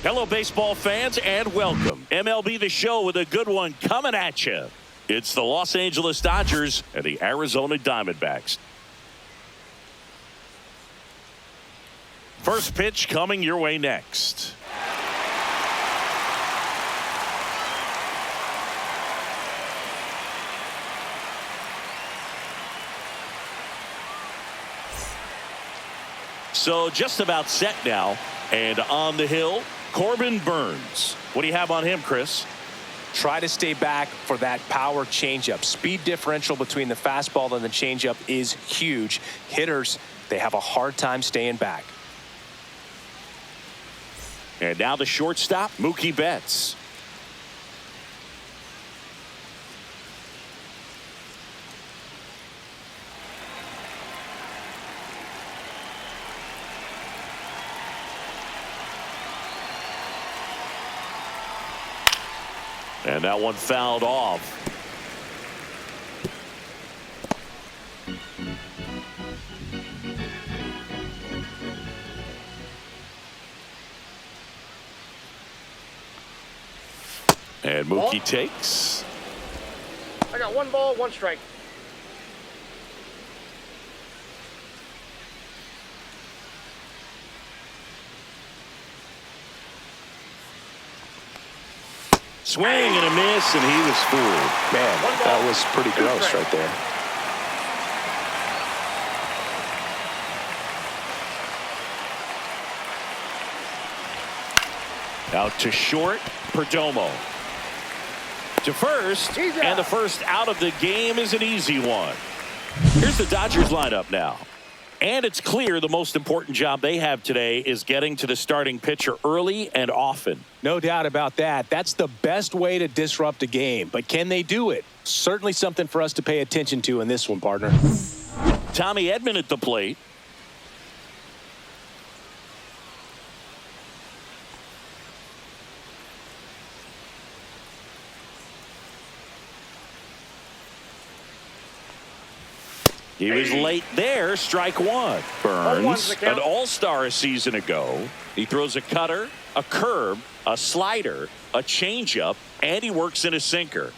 Hello, baseball fans, and welcome. MLB The Show with a good one coming at you. It's the Los Angeles Dodgers and the Arizona Diamondbacks. First pitch coming your way next. So just about set now, and on the hill, Corbin Burns. What do you have on him, Chris? Try to stay back for that power changeup. Speed differential between the fastball and the changeup is huge. Hitters, they have a hard time staying back. And now the shortstop, Mookie Betts. And that one fouled off. And Mookie takes. I got 1 ball, 1 strike. Swing and a miss, and he was fooled. Man, that was pretty gross right there. Out to short, Perdomo. To first, and the first out of the game is an easy one. Here's the Dodgers lineup now. And it's clear the most important job they have today is getting to the starting pitcher early and often. No doubt about that. That's the best way to disrupt a game. But can they do it? Certainly something for us to pay attention to in this one, partner. Tommy Edman at the plate. He was late there, strike one. Burns, an all-star a season ago. He throws a cutter, a curve, a slider, a changeup, and he works in a sinker.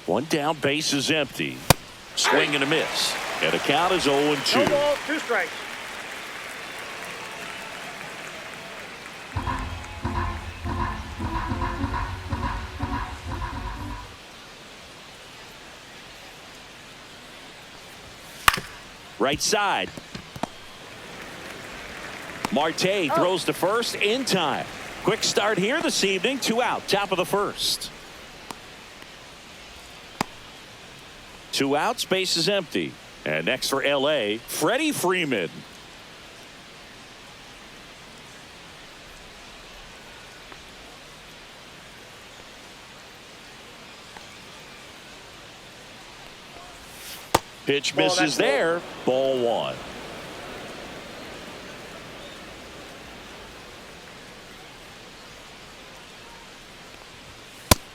One down, base is empty. Swing and a miss. And the count is 0-2. 1 ball, 2 strikes. Right side. Marte throws to first in time. Quick start here this evening. 2 out, top of the first. 2 outs, base is empty. And next for LA, Freddie Freeman. Pitch misses there. Ball 1.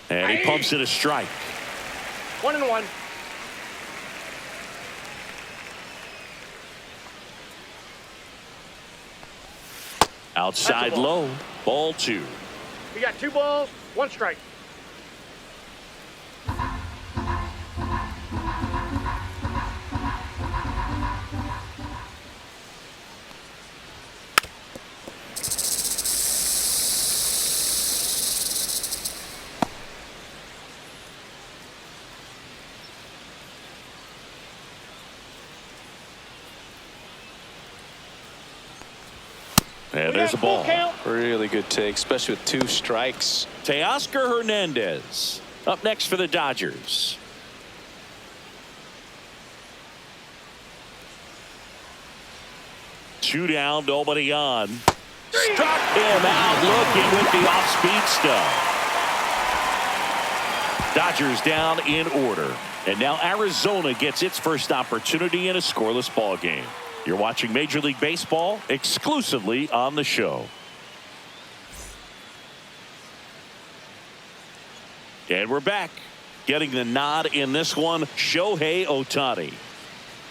And he pumps it a strike. 1-1. Outside low. Ball 2. We got 2 balls, 1 strike. And there's a ball. Really good take, especially with 2 strikes. Teoscar Hernandez up next for the Dodgers. Two down, nobody on. Struck him out looking with the off-speed stuff. Dodgers down in order. And now Arizona gets its first opportunity in a scoreless ball game. You're watching Major League Baseball exclusively on the show. And we're back. Getting the nod in this one, Shohei Ohtani.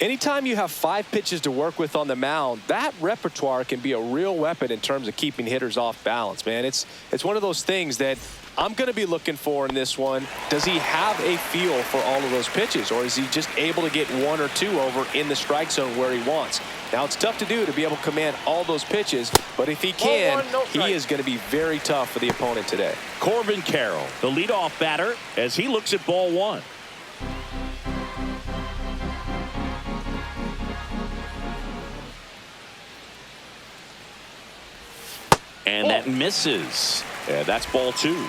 Anytime you have 5 pitches to work with on the mound, that repertoire can be a real weapon in terms of keeping hitters off balance, man. It's one of those things that I'm going to be looking for in this one. Does he have a feel for all of those pitches, or is he just able to get 1 or 2 over in the strike zone where he wants? Now, it's tough to do to be able to command all those pitches, but if he can, he is going to be very tough for the opponent today. Corbin Carroll, the leadoff batter, as he looks at ball 1. And that misses. Yeah, that's ball 2.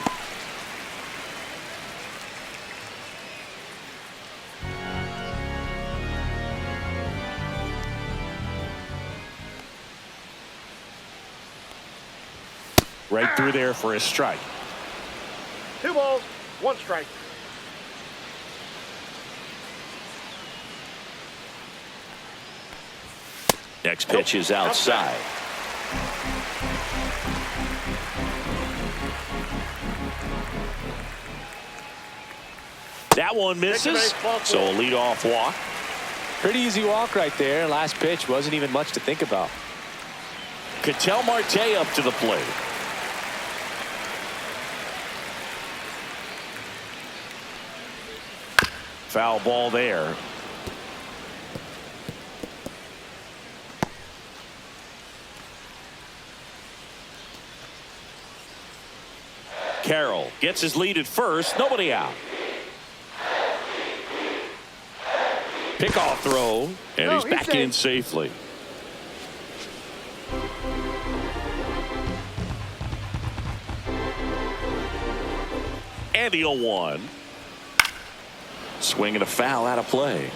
Right through there for a strike. 2 balls, 1 strike. Next pitch is outside. That one misses, so a leadoff walk. Pretty easy walk right there. Last pitch wasn't even much to think about. Ketel Marte up to the plate. Foul ball there. Carroll gets his lead at first. Nobody out. Pickoff throw, and he's back in safely. And the 0-1. Swinging a foul out of play.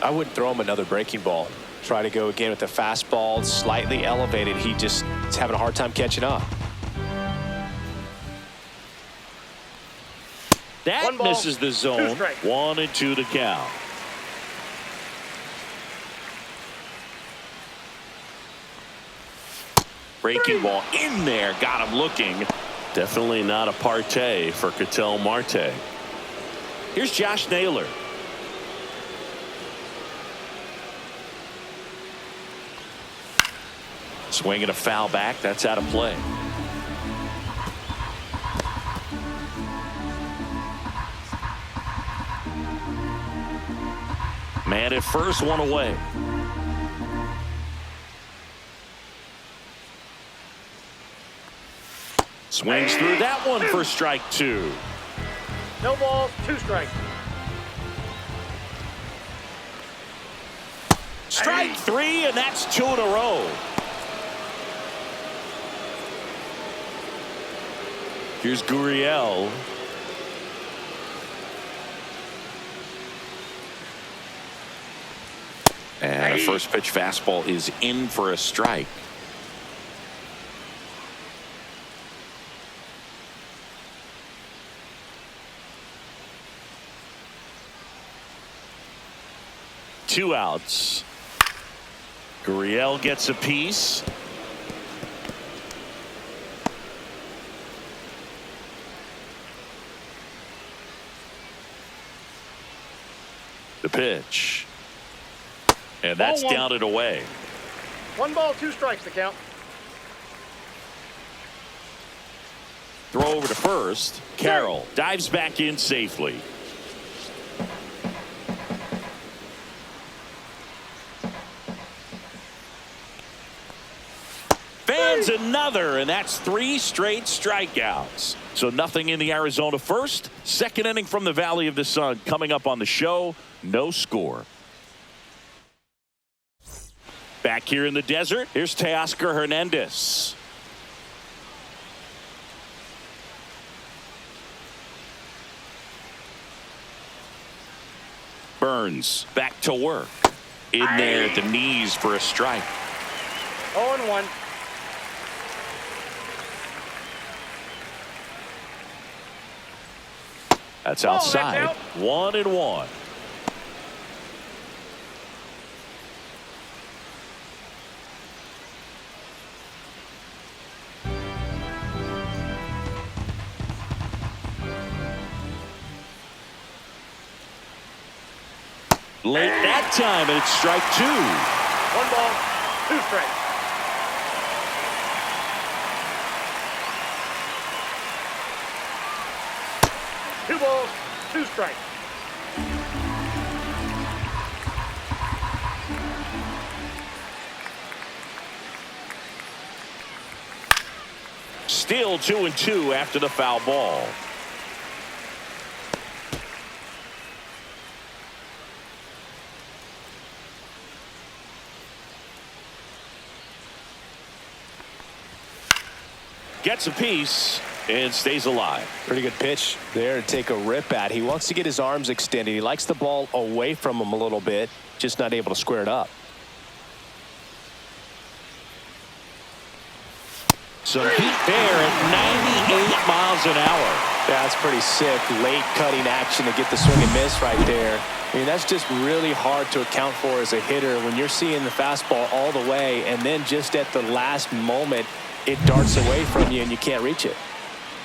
I wouldn't throw him another breaking ball. Try to go again with the fastball, slightly elevated. He just is having a hard time catching up. That misses the zone. 1-2 to count. Breaking ball in there, got him looking. Definitely not a partay for Ketel Marte. Here's Josh Naylor. Swinging a foul back, that's out of play. Man at first, 1 away. Swings through that one for strike 2. No balls, 2 strikes. Strike 3, and that's 2 in a row. Here's Gurriel. And a first pitch fastball is in for a strike. Two outs. Gurriel gets a piece. The pitch. And that's down and away. 1 ball, 2 strikes to count. Throw over to first. Carroll dives back in safely. Fans another, and that's 3 straight strikeouts. So nothing in the Arizona first. Second inning from the Valley of the Sun coming up on the show. No score. Back here in the desert, here's Teoscar Hernandez. Burns back to work. In there at the knees for a strike. 0-1. That's outside. 1-1. Late that time, and it's strike 2. 1 ball, 2 strikes. Two balls, 2 strikes. Still 2-2 after the foul ball. Gets a piece and stays alive. Pretty good pitch there to take a rip at. He wants to get his arms extended. He likes the ball away from him a little bit, just not able to square it up. Some heat there at 98 miles an hour. That's pretty sick. Late cutting action to get the swing and miss right there. I mean, that's just really hard to account for as a hitter when you're seeing the fastball all the way and then just at the last moment it darts away from you and you can't reach it.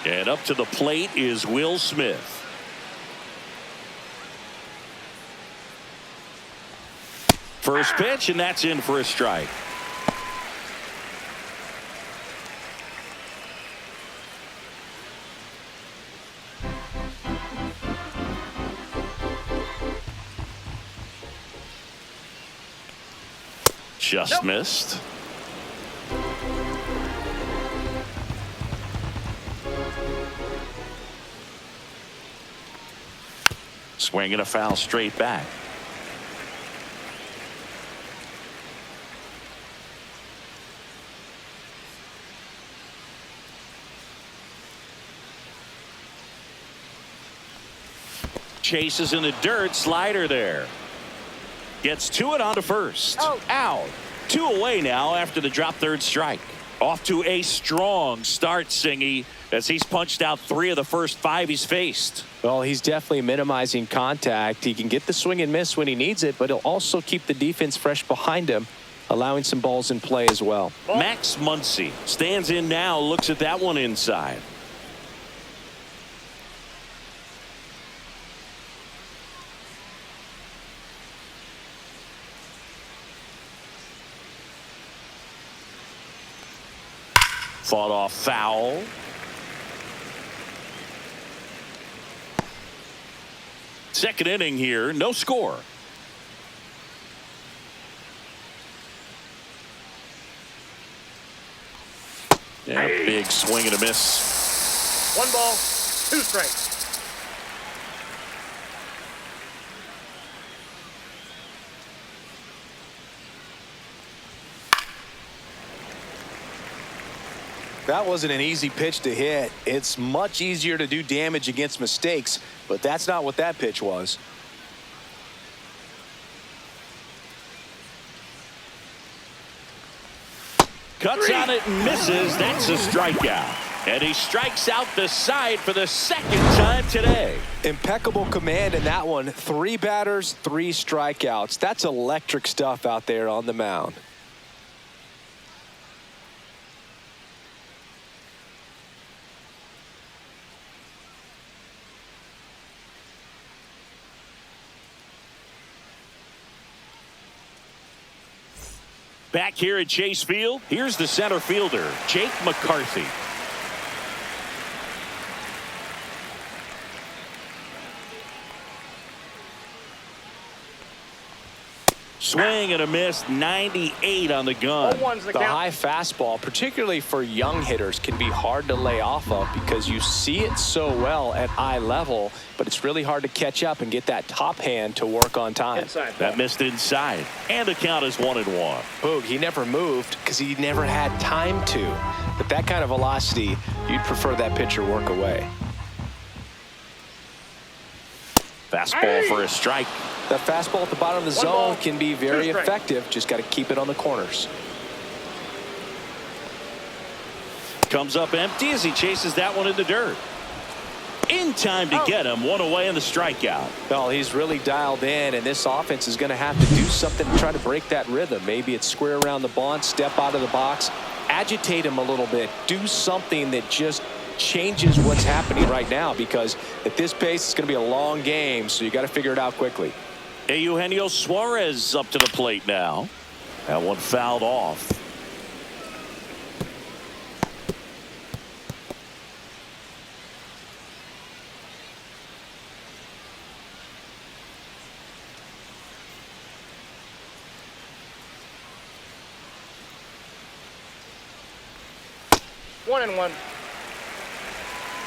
And up to the plate is Will Smith. First pitch, and that's in for a strike. Just missed. Swinging a foul straight back. Chases in the dirt. Slider there. Gets to it on to first. Out. 2 away now after the drop third strike. Off to a strong start, Singy, as he's punched out 3 of the first 5 he's faced. Well, he's definitely minimizing contact. He can get the swing and miss when he needs it, but he'll also keep the defense fresh behind him, allowing some balls in play as well. Max Muncy stands in now, looks at that one inside. Fought off foul. Second inning here, no score. Yeah, big swing and a miss. 1 ball, 2 strikes. That wasn't an easy pitch to hit. It's much easier to do damage against mistakes, but that's not what that pitch was. Cuts on it and misses. That's a strikeout. And he strikes out the side for the second time today. Impeccable command in that one. 3 batters, 3 strikeouts. That's electric stuff out there on the mound. Back here at Chase Field, here's the center fielder, Jake McCarthy. Swing and a miss, 98 on the gun. The high fastball, particularly for young hitters, can be hard to lay off of because you see it so well at eye level, but it's really hard to catch up and get that top hand to work on time. That missed inside, and the count is 1-1. Boog, he never moved because he never had time to. But that kind of velocity, you'd prefer that pitcher work away. Fastball for a strike. That fastball at the bottom of the zone can be very effective. Just got to keep it on the corners. Comes up empty as he chases that one in the dirt. In time to get him. 1 away in the strikeout. Well, he's really dialed in, and this offense is going to have to do something to try to break that rhythm. Maybe it's square around the bunt, step out of the box, agitate him a little bit, do something that just changes what's happening right now, because at this pace it's going to be a long game, so you got to figure it out quickly. Eugenio Suarez up to the plate now. That one fouled off. One and one.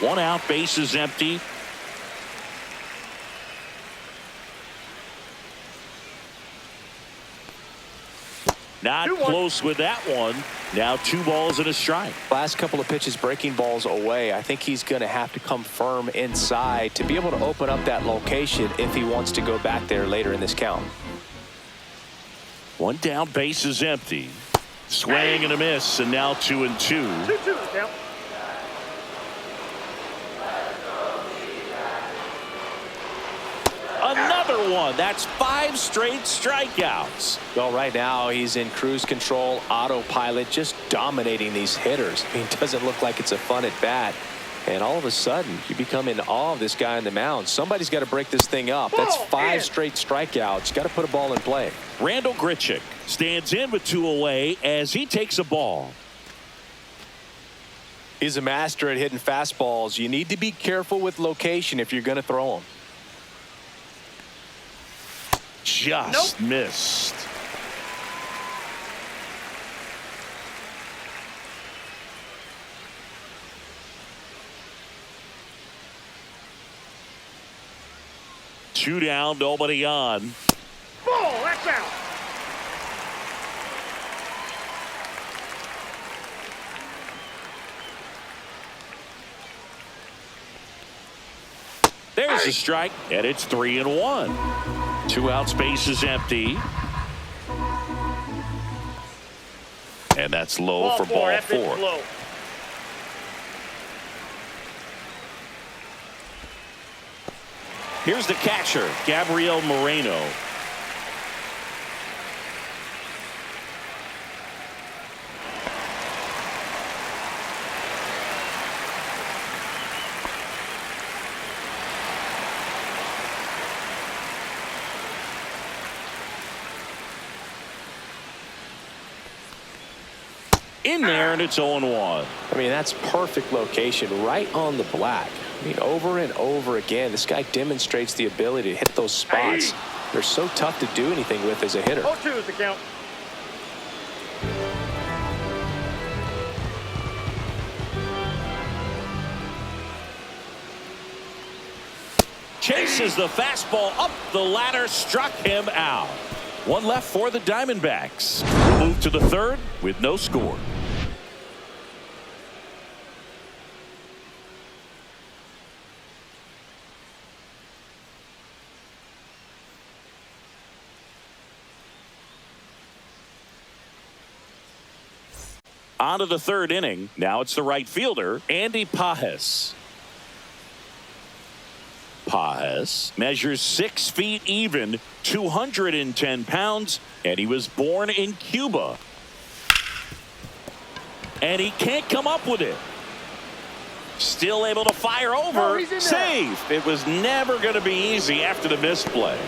One out, base is empty. Not close with that one. Now 2 balls and a strike. Last couple of pitches breaking balls away. I think he's going to have to come firm inside to be able to open up that location if he wants to go back there later in this count. One down, base is empty. Swing and a miss, and now 2-2. 2-2 count. Another one. That's 5 straight strikeouts. Well, right now he's in cruise control, autopilot, just dominating these hitters. I mean, it doesn't look like it's a fun at bat. And all of a sudden, you become in awe of this guy on the mound. Somebody's got to break this thing up. That's 5 straight strikeouts. Got to put a ball in play. Randall Grichuk stands in with 2 away as he takes a ball. He's a master at hitting fastballs. You need to be careful with location if you're going to throw them. Just missed. Two down, nobody on. Ball, that's out. There's a strike, and it's 3-1. 2 outs, base is empty. And that's low for ball 4. Low. Here's the catcher, Gabriel Moreno. In there, and it's 0-1. I mean, that's perfect location, right on the black. I mean, over and over again, this guy demonstrates the ability to hit those spots. They're so tough to do anything with as a hitter. 0-2 is the count. Chases the fastball up the ladder, struck him out. One left for the Diamondbacks. We'll move to the 3rd with no score. On to the 3rd inning. Now it's the right fielder, Andy Pages. Pages measures 6 feet even, 210 pounds, and he was born in Cuba. And he can't come up with it. Still able to fire over. Safe. It was never going to be easy after the misplay.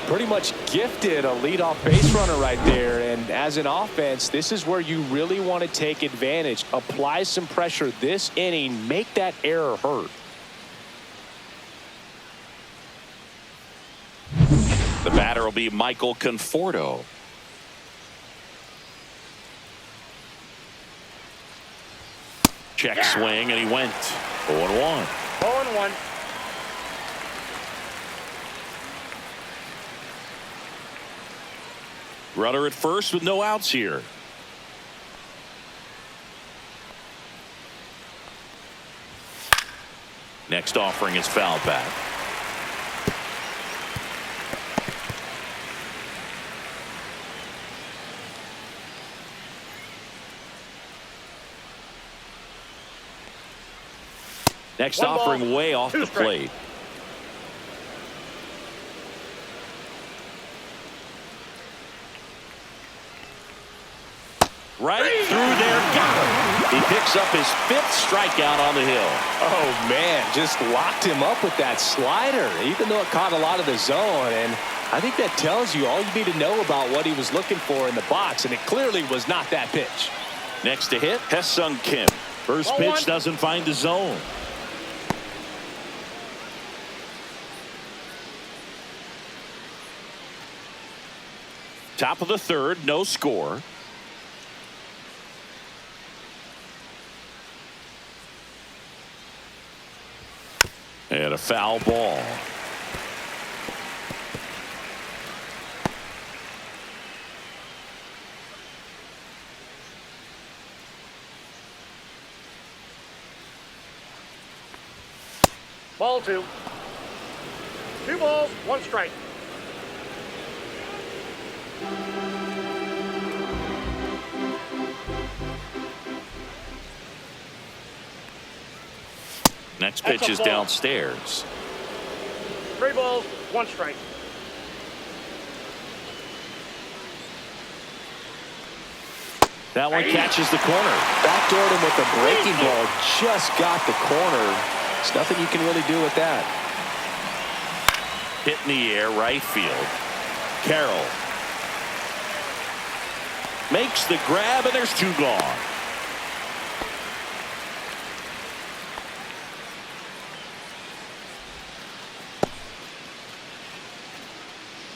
Pretty much gifted a leadoff base runner right there. And as an offense, this is where you really want to take advantage. Apply some pressure this inning. Make that error hurt. The batter will be Michael Conforto. Check swing, and he went 0-1. 0-1. Runner at first with no outs here. Next offering is fouled back. Next offering way off the plate. Right through there, got him. He picks up his 5th strikeout on the hill. Oh, man, just locked him up with that slider, even though it caught a lot of the zone. And I think that tells you all you need to know about what he was looking for in the box, and it clearly was not that pitch. Next to hit, Hesung Kim. First pitch doesn't find the zone. Top of the third, no score. And a foul ball. Ball two. 2 balls, 1 strike. Next pitch is downstairs. 3 balls, 1 strike. That one catches the corner. Backdoored him with a breaking ball. Just got the corner. There's nothing you can really do with that. Hit in the air, right field. Carroll makes the grab, and there's 2 gone.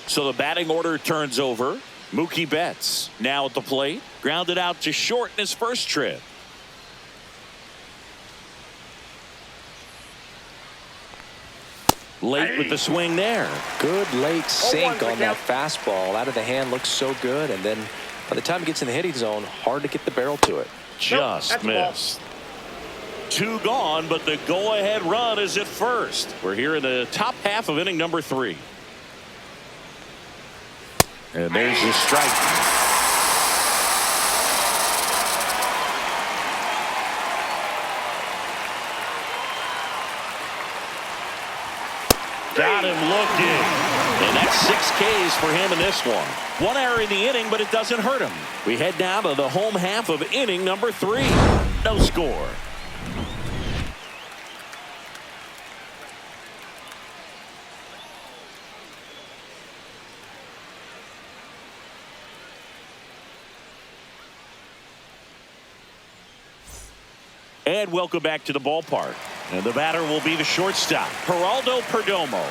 So the batting order turns over. Mookie Betts now at the plate. Grounded out to short in his first trip. Late with the swing there. Good late sink on that fastball. Out of the hand, looks so good, and then by the time it gets in the hitting zone, hard to get the barrel to it. Just missed. 2 gone, but the go-ahead run is at first. We're here in the top half of inning number 3. And there's the strike. Got him looking. And that's 6 Ks for him in this one. 1 error in the inning, but it doesn't hurt him. We head down to the home half of inning number 3. No score. And welcome back to the ballpark. And the batter will be the shortstop, Geraldo Perdomo.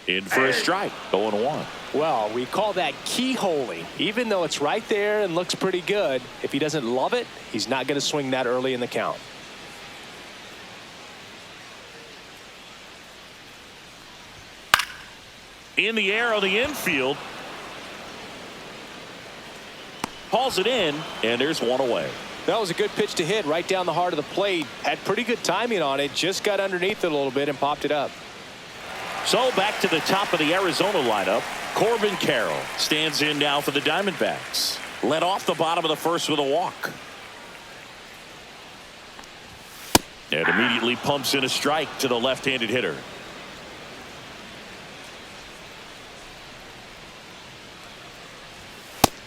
In for a strike, 0-1. Well, we call that keyholing. Even though it's right there and looks pretty good, if he doesn't love it, he's not going to swing that early in the count. In the air on the infield. Hauls it in, and there's 1 away. That was a good pitch to hit right down the heart of the plate. Had pretty good timing on it. Just got underneath it a little bit and popped it up. So back to the top of the Arizona lineup. Corbin Carroll stands in now for the Diamondbacks. Led off the bottom of the first with a walk. And immediately pumps in a strike to the left-handed hitter.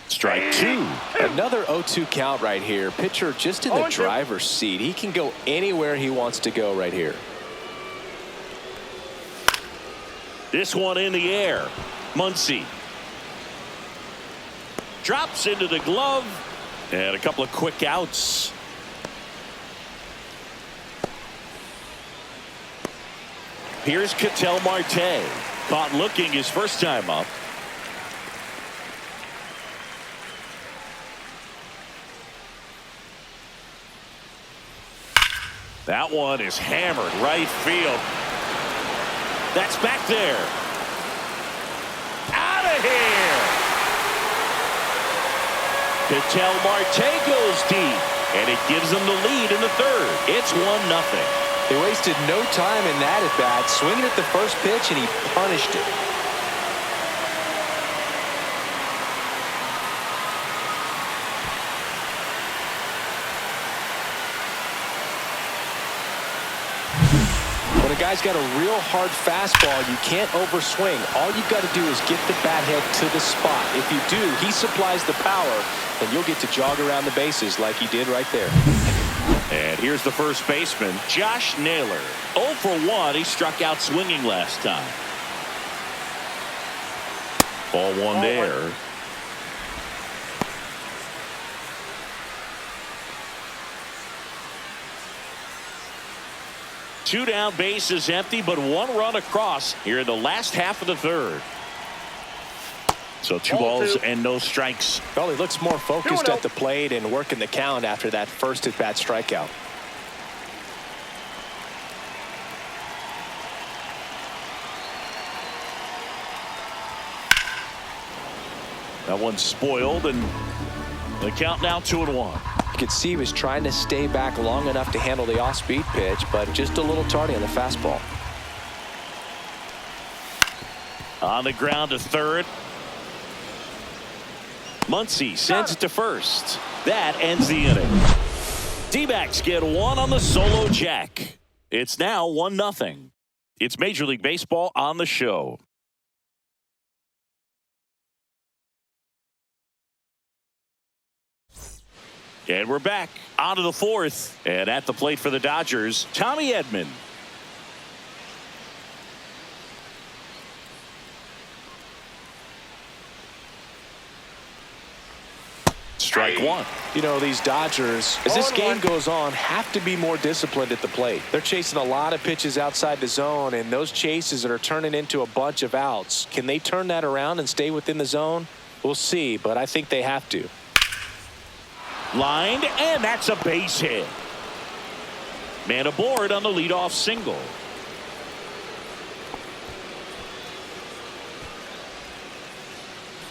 Strike 2. Another 0-2 count right here. Pitcher just in the driver's seat. He can go anywhere he wants to go right here. This one in the air. Muncy drops into the glove, and a couple of quick outs. Here's Ketel Marte, caught looking his first time up. That one is hammered right field. That's back there. Out of here. Ketel Marte goes deep, and it gives them the lead in the third. It's 1-0. They wasted no time in that at bat, swinging at the first pitch, and he punished it. When a guy's got a real hard fastball, you can't overswing. All you've got to do is get the bat head to the spot. If you do, he supplies the power, and you'll get to jog around the bases like he did right there. And Here's the first baseman, Josh Naylor. 0 for 1. He struck out swinging last time. Ball one there. Two down, bases empty, but one run across here in the last half of the third. So two balls and no strikes. Well, he looks more focused at the plate and working the count after that first at-bat strikeout. That one's spoiled, and the count now 2-1. You could see he was trying to stay back long enough to handle the off-speed pitch, but just a little tardy on the fastball. On the ground to third. Muncy sends it to first. That ends the inning. D-backs get one on the solo jack. It's now 1-0. It's Major League Baseball on the show. And we're back onto the fourth. And at the plate for the Dodgers, Tommy Edman. Strike one. You know, these Dodgers, as this game goes on, have to be more disciplined at the plate. They're chasing a lot of pitches outside the zone, and those chases that are turning into a bunch of outs. Can they turn that around and stay within the zone? We'll see, but I think they have to. Lined, and that's a base hit. Man aboard on the leadoff single.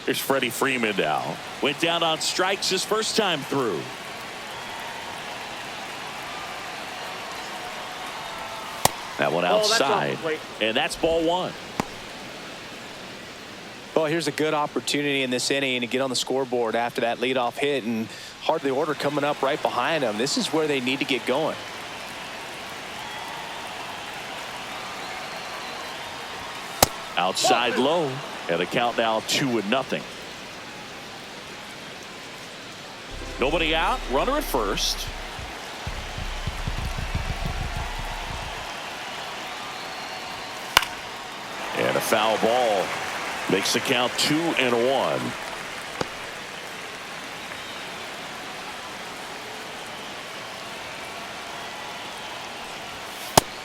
Here's Freddie Freeman now. Went down on strikes his first time through. That one outside, and that's ball one. Well, here's a good opportunity in this inning to get on the scoreboard after that leadoff hit, and hardly order coming up right behind them. This is where they need to get going. Outside low, and the count now 2-0. Nobody out, runner at first. And a foul ball makes the count 2-1.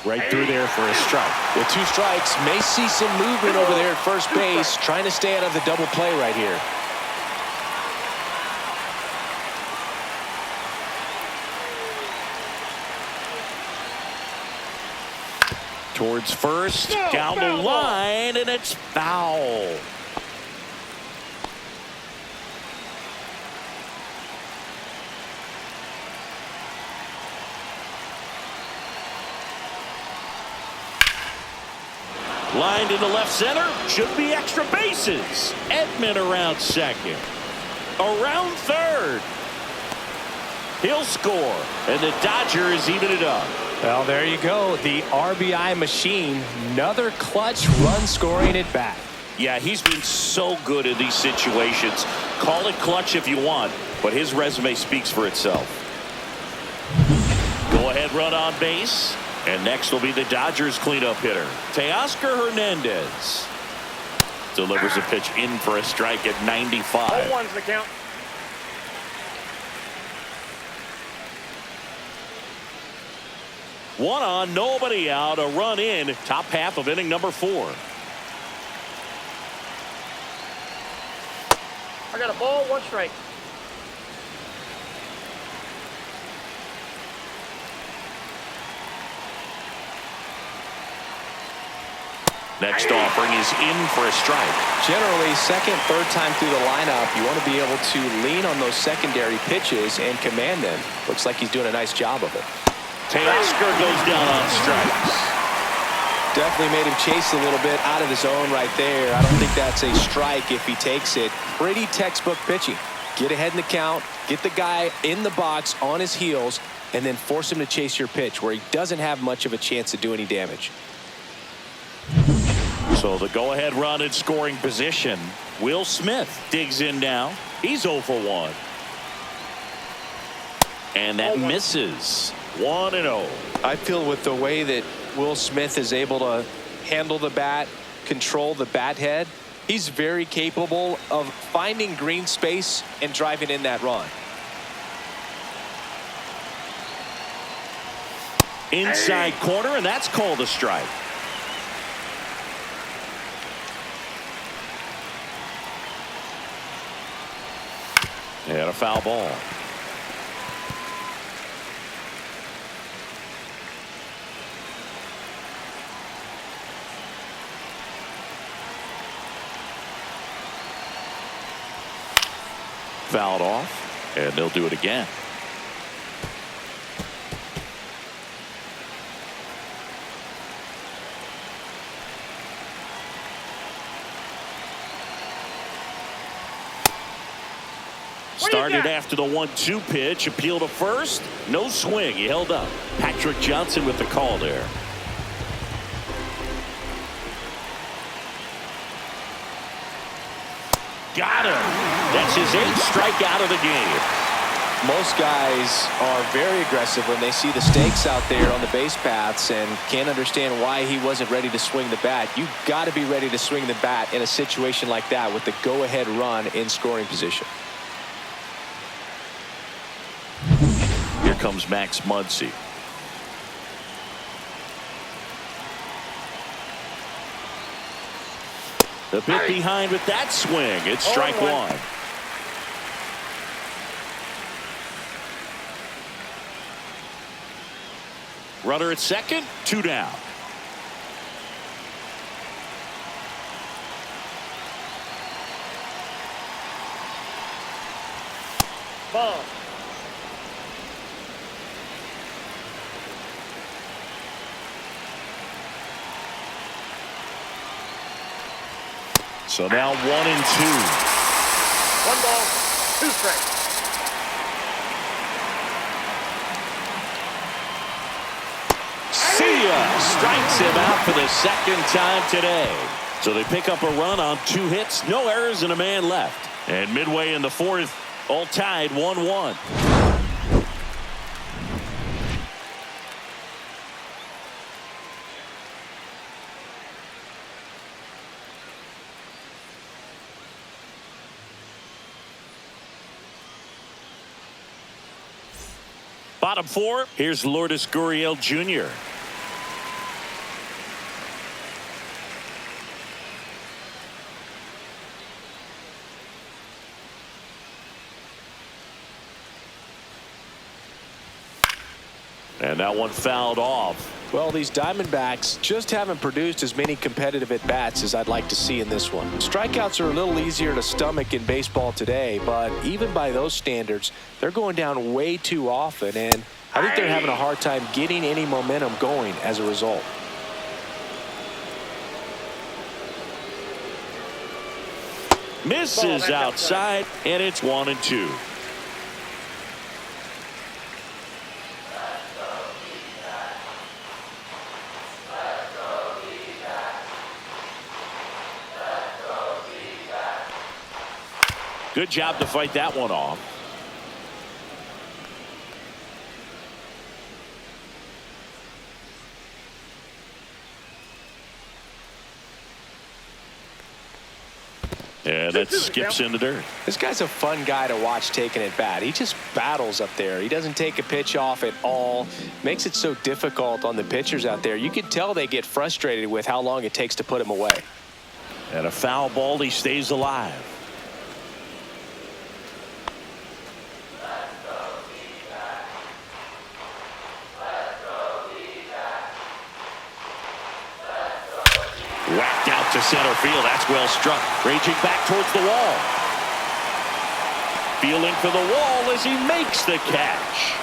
Right through there for a strike. With two strikes, may see some movement over there at first base, trying to stay out of the double play right here. Towards first, down the line, and it's foul. Lined into left center, should be extra bases. Edman around second. Around third. He'll score, and the Dodgers even it up. Well, there you go. The RBI machine. Another clutch run scoring at bat. Yeah, he's been so good in these situations. Call it clutch if you want, but his resume speaks for itself. Go ahead, run on base. And next will be the Dodgers cleanup hitter, Teoscar Hernandez. Delivers a pitch in for a strike at 95. 0-1's the count. One on, nobody out, a run in, top half of inning number 4. I got a ball, 1 strike. Next offering is in for a strike. Generally, second, third time through the lineup, you want to be able to lean on those secondary pitches and command them. Looks like he's doing a nice job of it. Teoscar goes down on strikes. Definitely made him chase a little bit out of the zone right there. I don't think that's a strike if he takes it. Pretty textbook pitching. Get ahead in the count, get the guy in the box on his heels, and then force him to chase your pitch where he doesn't have much of a chance to do any damage. So the go-ahead run in scoring position. Will Smith digs in now. He's 0 for 1. And that misses. 1-0. I feel with the way that Will Smith is able to handle the bat, control the bat head, he's very capable of finding green space and driving in that run. Inside corner, and that's called a strike. And a foul ball. Fouled off, and they'll do it again. Started after the 1-2 pitch, appeal to first, no swing, he held up. Patrick Johnson with the call there. Got him. That's his 8th strikeout of the game. Most guys are very aggressive when they see the stakes out there on the base paths and can't understand why he wasn't ready to swing the bat. You've got to be ready to swing the bat in a situation like that with the go-ahead run in scoring position. Here comes Max Muncy. A bit behind with that swing. It's strike one. Runner at second, 2 down. Ball. So now 1-2. 1 ball, 2 strikes. See ya! Strikes him out for the second time today. So they pick up a run on 2 hits, no errors, and a man left. And midway in the 4th, all tied 1-1. Bottom 4, here's Lourdes Gurriel Jr. And that one fouled off. Well, these Diamondbacks just haven't produced as many competitive at-bats as I'd like to see in this one. Strikeouts are a little easier to stomach in baseball today, but even by those standards, they're going down way too often, and I think they're having a hard time getting any momentum going as a result. Misses outside, and it's 1-2. Good job to fight that one off. Yeah, that skips in the dirt. This guy's a fun guy to watch taking at bat. He just battles up there. He doesn't take a pitch off at all. Makes it so difficult on the pitchers out there. You can tell they get frustrated with how long it takes to put him away. And a foul ball, he stays alive. Whacked out to center field. That's well struck. Raging back towards the wall. Feeling for the wall as he makes the catch.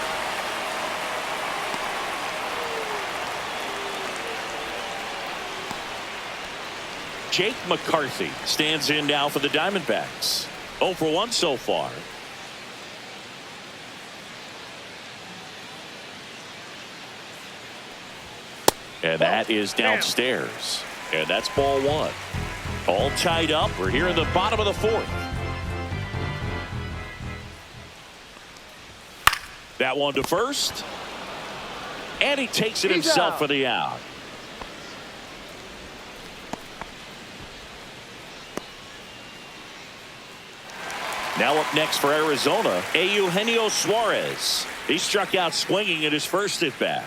Jake McCarthy stands in now for the Diamondbacks. 0 for 1 so far. And that is downstairs. And that's ball 1. All tied up. We're here in the bottom of the 4th. That one to first. And he takes it He's himself out. for the out. Now up next for Arizona, Eugenio Suarez. He struck out swinging in his first at bat.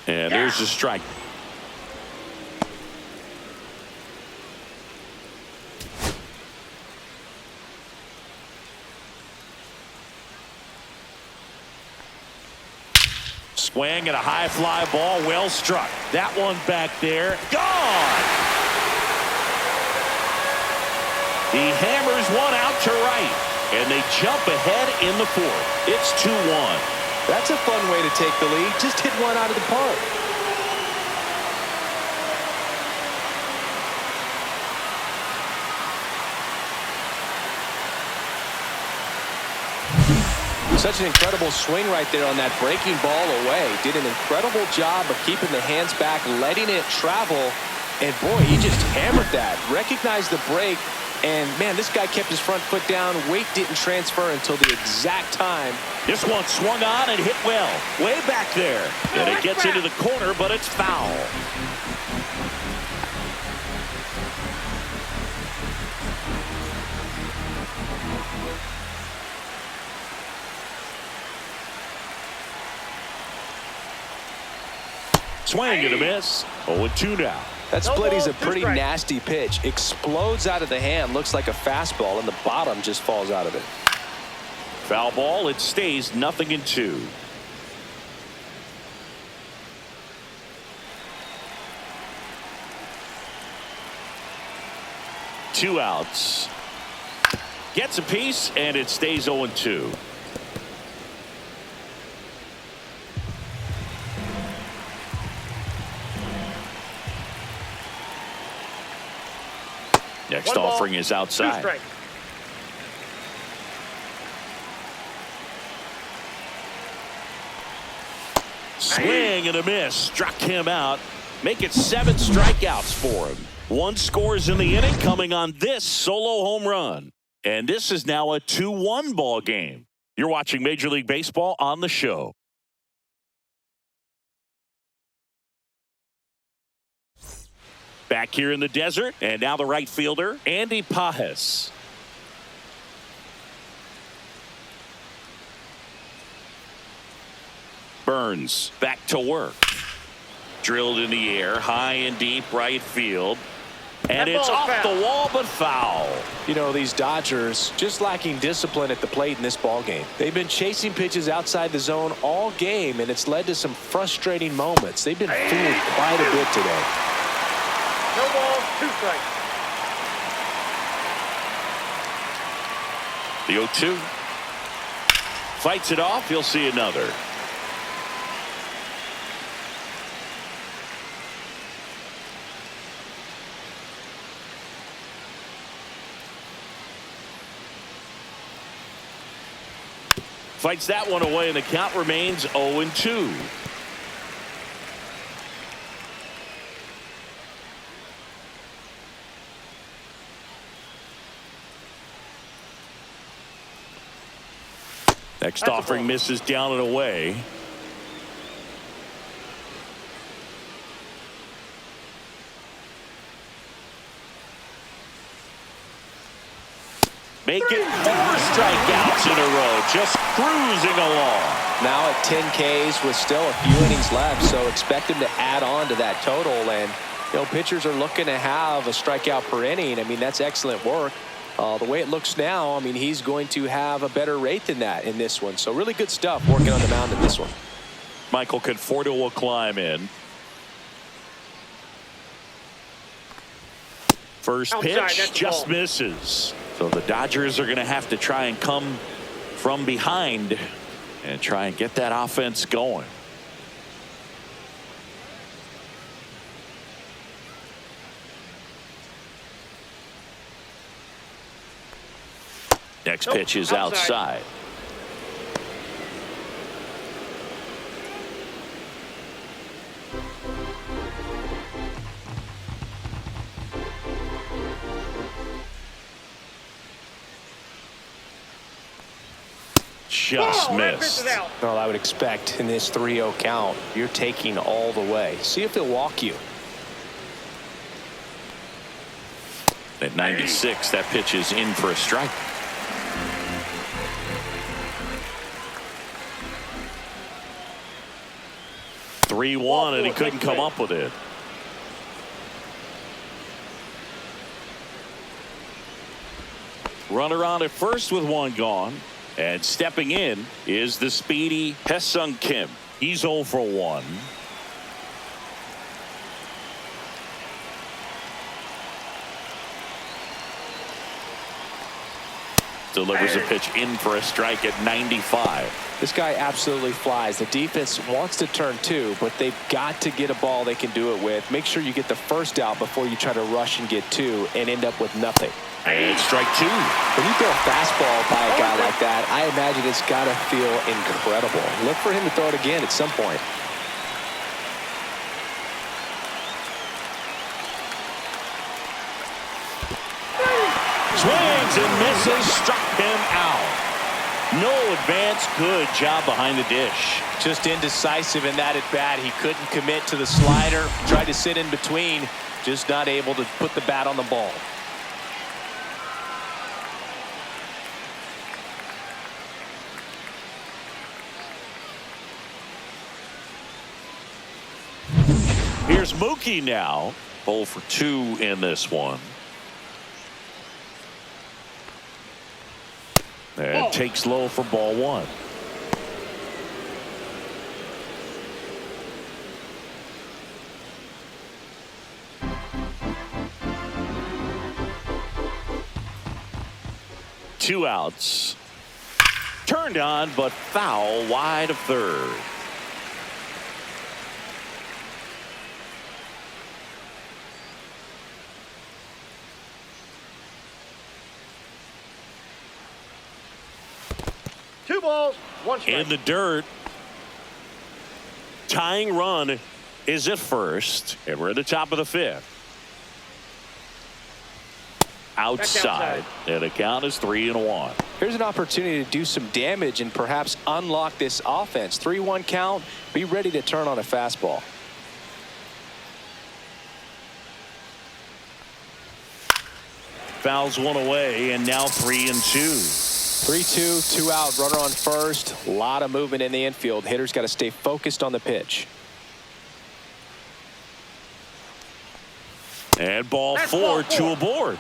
And there's the strike. Swing and a high fly ball, well struck. That one back there, gone. He hammers one out to right, and they jump ahead in the fourth. It's 2-1. That's a fun way to take the lead. Just hit one out of the park. Such an incredible swing right there on that breaking ball away. Did an incredible job of keeping the hands back, letting it travel. And boy, he just hammered that. Recognized the break. And man, this guy kept his front foot down. Weight didn't transfer until the exact time. This one swung on and hit well. Way back there. And it gets into the corner, but it's foul. Swing and a miss. 0-2 now. That splitty's a pretty nasty pitch. Explodes out of the hand. Looks like a fastball, and the bottom just falls out of it. Foul ball. It stays 0-2. Two outs. Gets a piece, and it stays 0-2. Next offering is outside. Swing and a miss. Struck him out. Make it 7 strikeouts for him. 1 scores in the inning coming on this solo home run. And this is now a 2-1 ball game. You're watching Major League Baseball on the show. Back here in the desert, and now the right fielder, Andy Pajes. Burns back to work. Drilled in the air, high and deep right field. And it's off the wall, but foul. You know, these Dodgers just lacking discipline at the plate in this ball game. They've been chasing pitches outside the zone all game, and it's led to some frustrating moments. They've been fooled quite a bit today. No ball, 2 strikes. The 0-2. Fights it off. He'll see another. Fights that one away, and the count remains 0-2. Next offering misses down and away. Make it 4 strikeouts in a row, just cruising along. Now at 10 Ks with still a few innings left, so expect him to add on to that total. And, you know, pitchers are looking to have a strikeout per inning. I mean, that's excellent work. The way it looks now, I mean, he's going to have a better rate than that in this one. So really good stuff working on the mound in this one. Michael Conforto will climb in. First pitch just misses. So the Dodgers are going to have to try and come from behind and try and get that offense going. Next pitch is outside. just Ball, that pitch missed. is out. Well, I would expect in this 3-0 count, you're taking all the way. See if he'll walk you. At 96, that pitch is in for a strike. Three-one, and he couldn't come up with it. Runner on at first with one gone. And stepping in is the speedy Haesung Kim. He's 0 for 1. Delivers a pitch in for a strike at 95. This guy absolutely flies. The defense wants to turn two, but they've got to get a ball they can do it with. Make sure you get the first out before you try to rush and get two and end up with nothing. And strike two. When you throw a fastball by a guy like that, I imagine it's got to feel incredible. Look for him to throw it again at some point. Swings and misses, struck him out. No advance, good job behind the dish. Just indecisive in that at bat. He couldn't commit to the slider, tried to sit in between, just not able to put the bat on the ball. Here's Mookie now, 0 for 2 in this one. And takes low for ball 1. Two outs. Turned on, but foul wide of third. Two balls, one strike. In the dirt. Tying run is at first, and we're at the top of the 5th. Outside, and the count is 3-1. Here's an opportunity to do some damage and perhaps unlock this offense. 3-1 count. Be ready to turn on a fastball. Fouls one away, and now 3-2. 3-2, 2 out, runner on first. A lot of movement in the infield. Hitter's got to stay focused on the pitch. And ball 4, 2 aboard.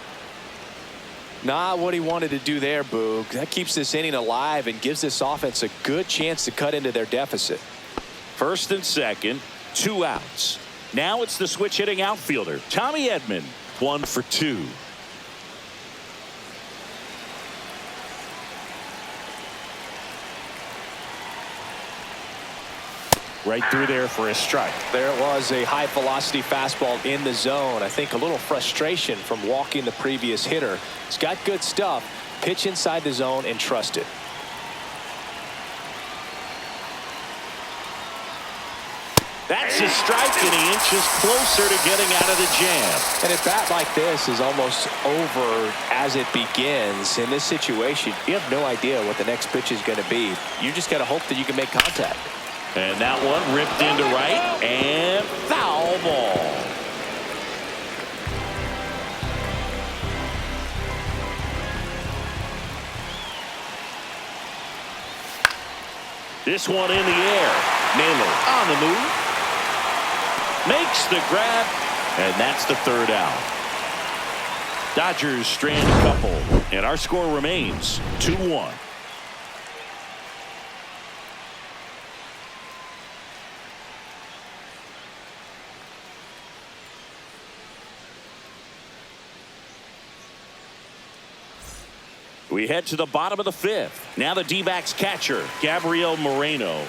Not what he wanted to do there, Boog. That keeps this inning alive and gives this offense a good chance to cut into their deficit. First and second, 2 outs. Now it's the switch hitting outfielder, Tommy Edman, 1 for 2. Right through there for a strike. There it was, a high velocity fastball in the zone. I think a little frustration from walking the previous hitter. He's got good stuff. Pitch inside the zone and trust it. That's a strike, and he inches closer to getting out of the jam. And a bat like this is almost over as it begins. In this situation, you have no idea what the next pitch is going to be. You just got to hope that you can make contact. And that one ripped into right, and foul ball. This one in the air. Naylor on the move. Makes the grab, and that's the 3rd out. Dodgers strand a couple, and our score remains 2-1. We head to the bottom of the 5th. Now the D-backs catcher, Gabriel Moreno.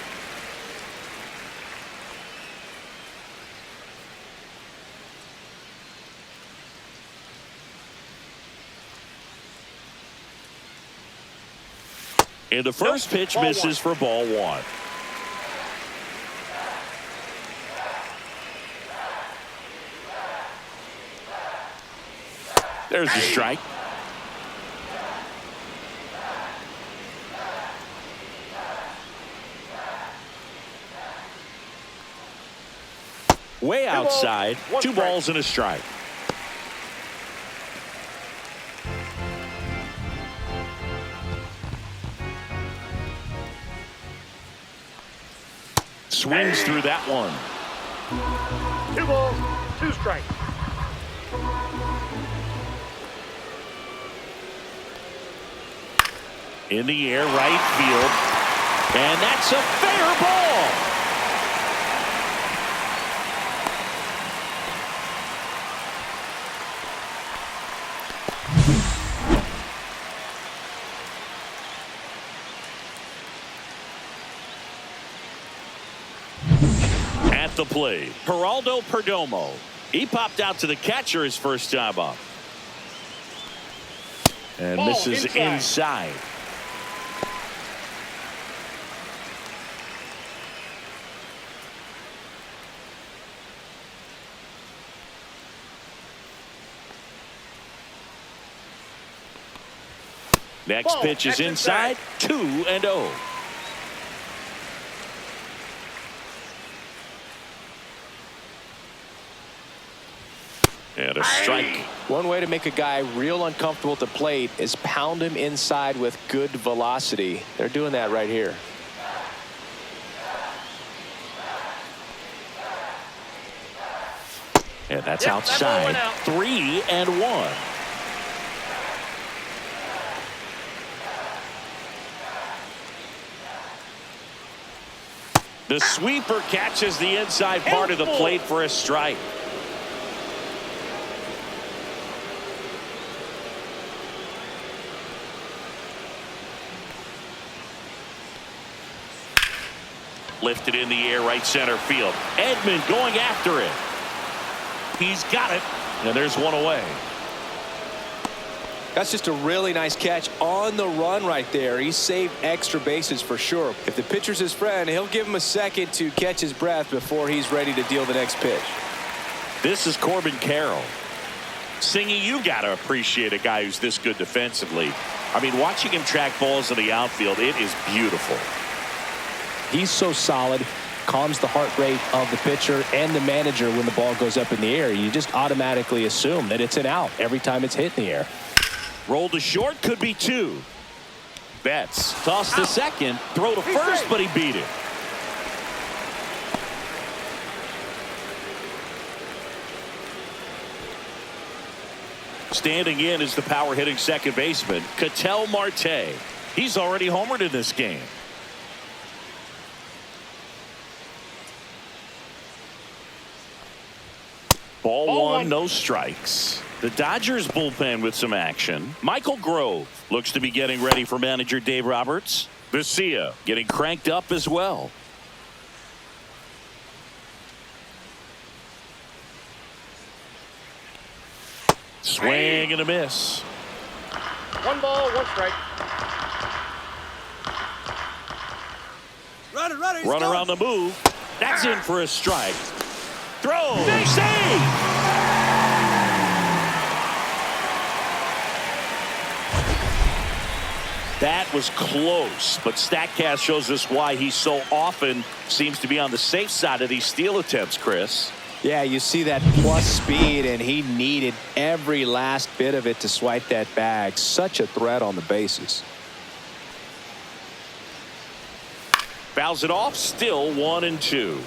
And the first pitch misses for ball 1. There's the strike. Way outside. 2 balls and a strike. Swings through that one. 2 balls, 2 strikes. In the air, right field. And that's a fair ball. At the plate, Geraldo Perdomo. He popped out to the catcher his first time up. And Ball misses inside. Next Ball, pitch is inside. 2-0. And a strike. One way to make a guy real uncomfortable at the plate is pound him inside with good velocity. They're doing that right here. And that's outside. 3-1. The sweeper catches the inside part of the plate for a strike. Lifted in the air, right center field. Edman going after it. He's got it. And there's one away. That's just a really nice catch on the run right there. He saved extra bases for sure. If the pitcher's his friend, he'll give him a second to catch his breath before he's ready to deal the next pitch. This is Corbin Carroll. Singy, you got to appreciate a guy who's this good defensively. I mean, watching him track balls in the outfield, it is beautiful. He's so solid, calms the heart rate of the pitcher and the manager when the ball goes up in the air. You just automatically assume that it's an out every time it's hit in the air. Roll to short, could be 2. Betts toss to second, throw to first, but he beat it. Standing in is the power hitting second baseman, Ketel Marte. He's already homered in this game. Ball one, no strikes. The Dodgers bullpen with some action. Michael Grove looks to be getting ready for manager Dave Roberts. Vesia getting cranked up as well. Swing and a miss. 1 ball, 1 strike. Run around the move. That's in for a strike. Throw. Save. That was close, but StatCast shows us why he so often seems to be on the safe side of these steal attempts, Chris. Yeah, you see that plus speed, and he needed every last bit of it to swipe that bag. Such a threat on the bases. Fouls it off, still 1-2.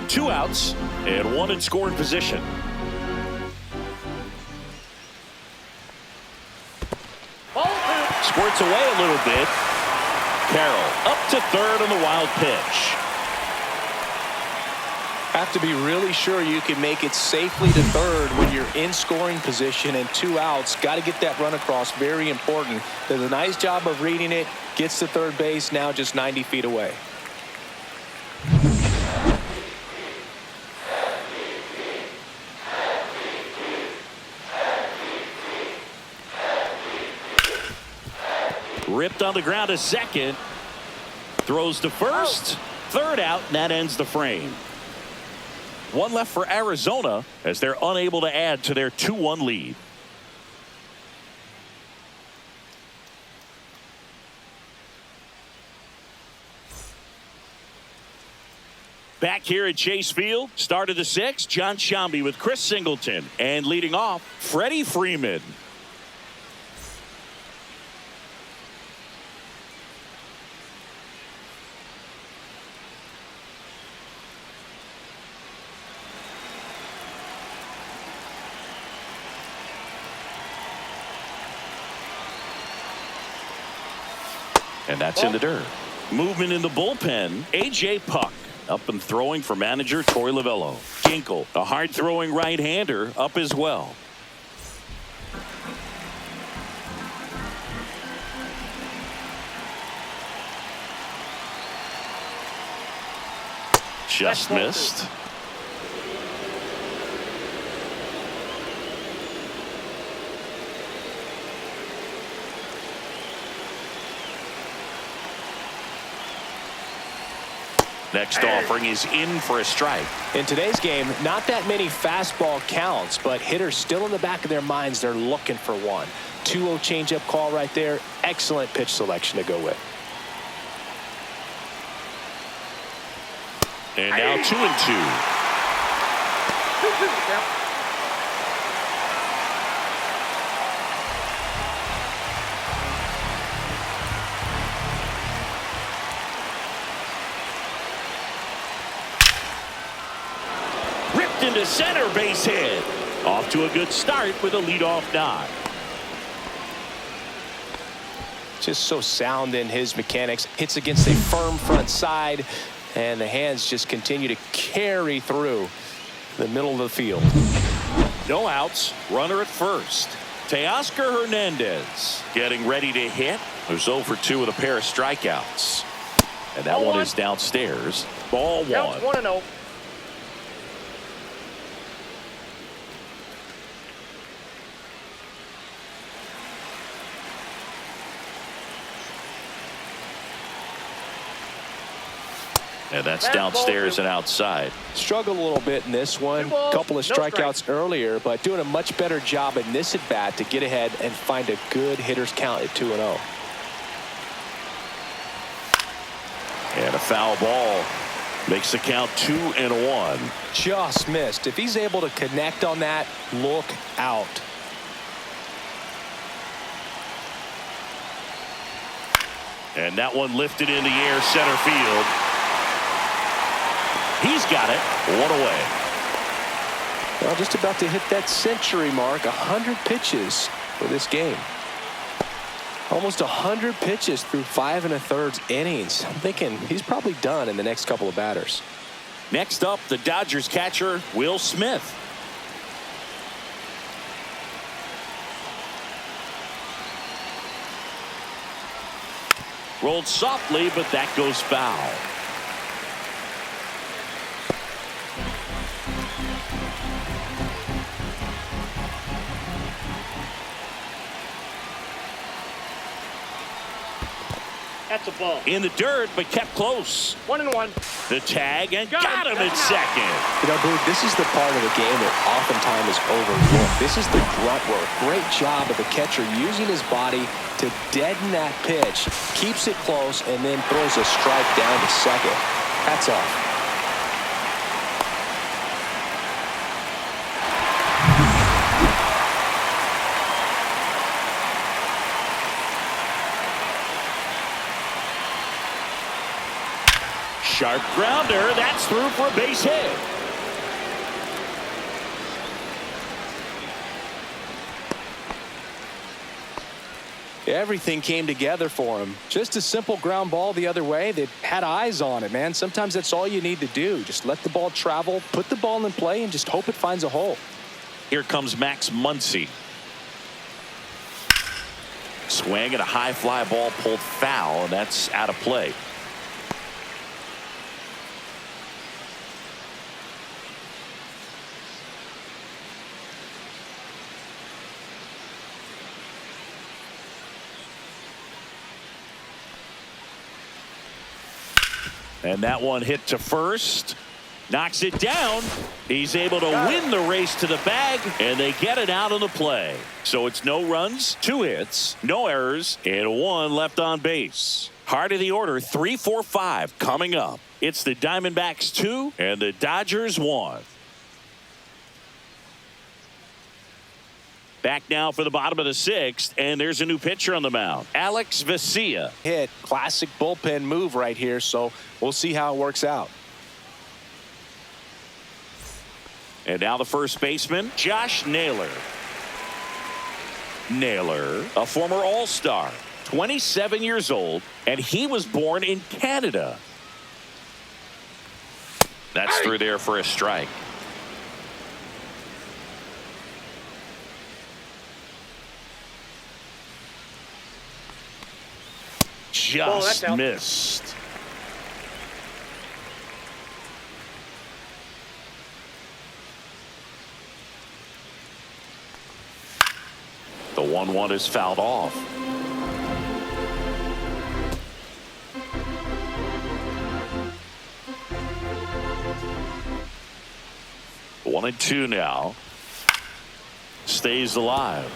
2 outs and 1 in scoring position. Squirts away a little bit. Carroll up to third on the wild pitch. Have to be really sure you can make it safely to third when you're in scoring position and 2 outs. Got to get that run across. Very important. Does a nice job of reading it. Gets to third base, now just 90 feet away. Ripped on the ground to second. Throws to first. Third out, and that ends the frame. 1 left for Arizona as they're unable to add to their 2-1 lead. Back here at Chase Field, start of the sixth, John Shambi with Chris Singleton. And leading off, Freddie Freeman. And that's in the dirt. Movement in the bullpen. A.J. Puck up and throwing for manager Torey Lovullo. Ginkel, a hard-throwing right-hander, up as well. Just missed. Next offering is in for a strike. In today's game, not that many fastball counts, but hitters still in the back of their minds, they're looking for one. 2-0 changeup call right there. Excellent pitch selection to go with. And now 2-2. Into center, base hit. Off to a good start with a leadoff knock. Just so sound in his mechanics. Hits against a firm front side, and the hands just continue to carry through the middle of the field. No outs. Runner at first. Teoscar Hernandez getting ready to hit. There's 0 for 2 with a pair of strikeouts. And that one is downstairs. Ball one. 1-0. And that's downstairs and outside. Struggled a little bit in this one. Couple of strikeouts earlier, but doing a much better job in this at bat to get ahead and find a good hitter's count at 2-0. And a foul ball makes the count 2-1. Just missed. If he's able to connect on that, look out. And that one lifted in the air, center field. He's got it. One away. Well, just about to hit that century mark. 100 pitches for this game. Almost 100 pitches through 5 1/3 innings. I'm thinking he's probably done in the next couple of batters. Next up, the Dodgers catcher, Will Smith. Rolled softly, but that goes foul. That's a ball. In the dirt, but kept close. 1-1. The tag, and got him at second. You know, Boog, this is the part of the game that oftentimes is overlooked. This is the grunt work. Great job of the catcher using his body to deaden that pitch, keeps it close, and then throws a strike down to second. Hats off. Sharp grounder. That's through for a base hit. Everything came together for him. Just a simple ground ball the other way. They had eyes on it, man. Sometimes that's all you need to do. Just let the ball travel, put the ball in play, and just hope it finds a hole. Here comes Max Muncy. Swing and a high fly ball pulled foul, and that's out of play. And that one hit to first. Knocks it down. He's able to win the race to the bag, and they get it out on the play. So it's no runs, 2 hits, no errors, and 1 left on base. Heart of the order, 3-4-5 coming up. It's the Diamondbacks 2 and the Dodgers 1. Back now for the bottom of the 6th, and there's a new pitcher on the mound, Alex Vesia. Hit, classic bullpen move right here, so we'll see how it works out. And now the first baseman, Josh Naylor. Naylor, a former All-Star, 27 years old, and he was born in Canada. That's through there for a strike. Just missed. The 1-1 is fouled off. One and two now. Stays alive.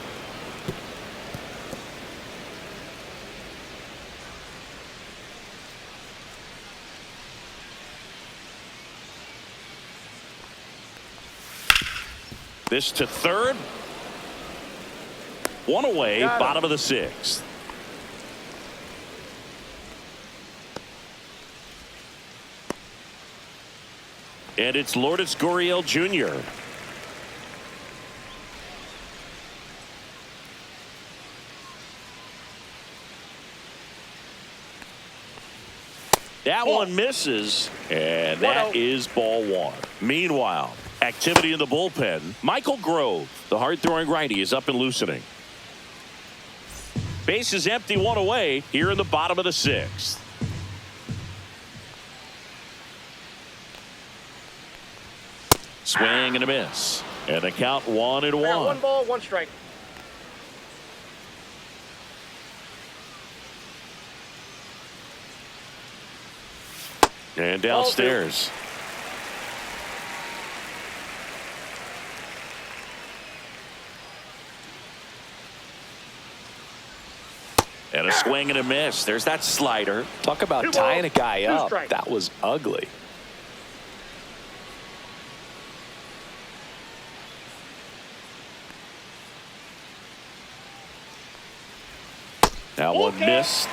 This to third. One away, bottom of the 6th. And it's Lourdes Gurriel Jr. That one misses, and that is ball 1. Meanwhile, activity in the bullpen. Michael Grove, the hard-throwing righty, is up and loosening. Base is empty, one away here in the bottom of the 6th. Swing and a miss. And the count 1-1. 1 ball, 1 strike. And downstairs. And a swing and a miss. There's that slider. Talk about tying a guy up. That was ugly. That one missed.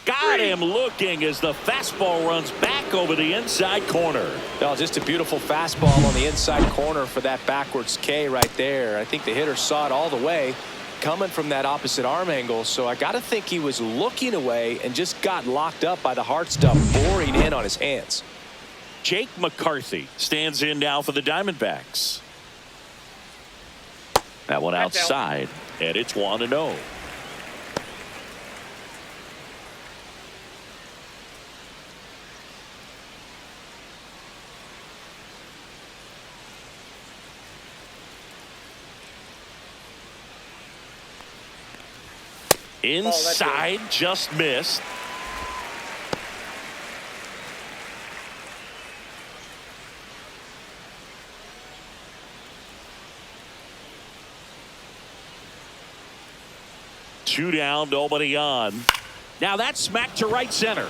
Got him looking as the fastball runs back over the inside corner. No, just a beautiful fastball on the inside corner for that backwards K right there. I think the hitter saw it all the way coming from that opposite arm angle, so I got to think he was looking away and just got locked up by the hard stuff boring in on his hands. Jake McCarthy stands in now for the Diamondbacks. That one outside, and it's 1-0. Inside, just missed. Two down, nobody on. Now that's smacked to right center.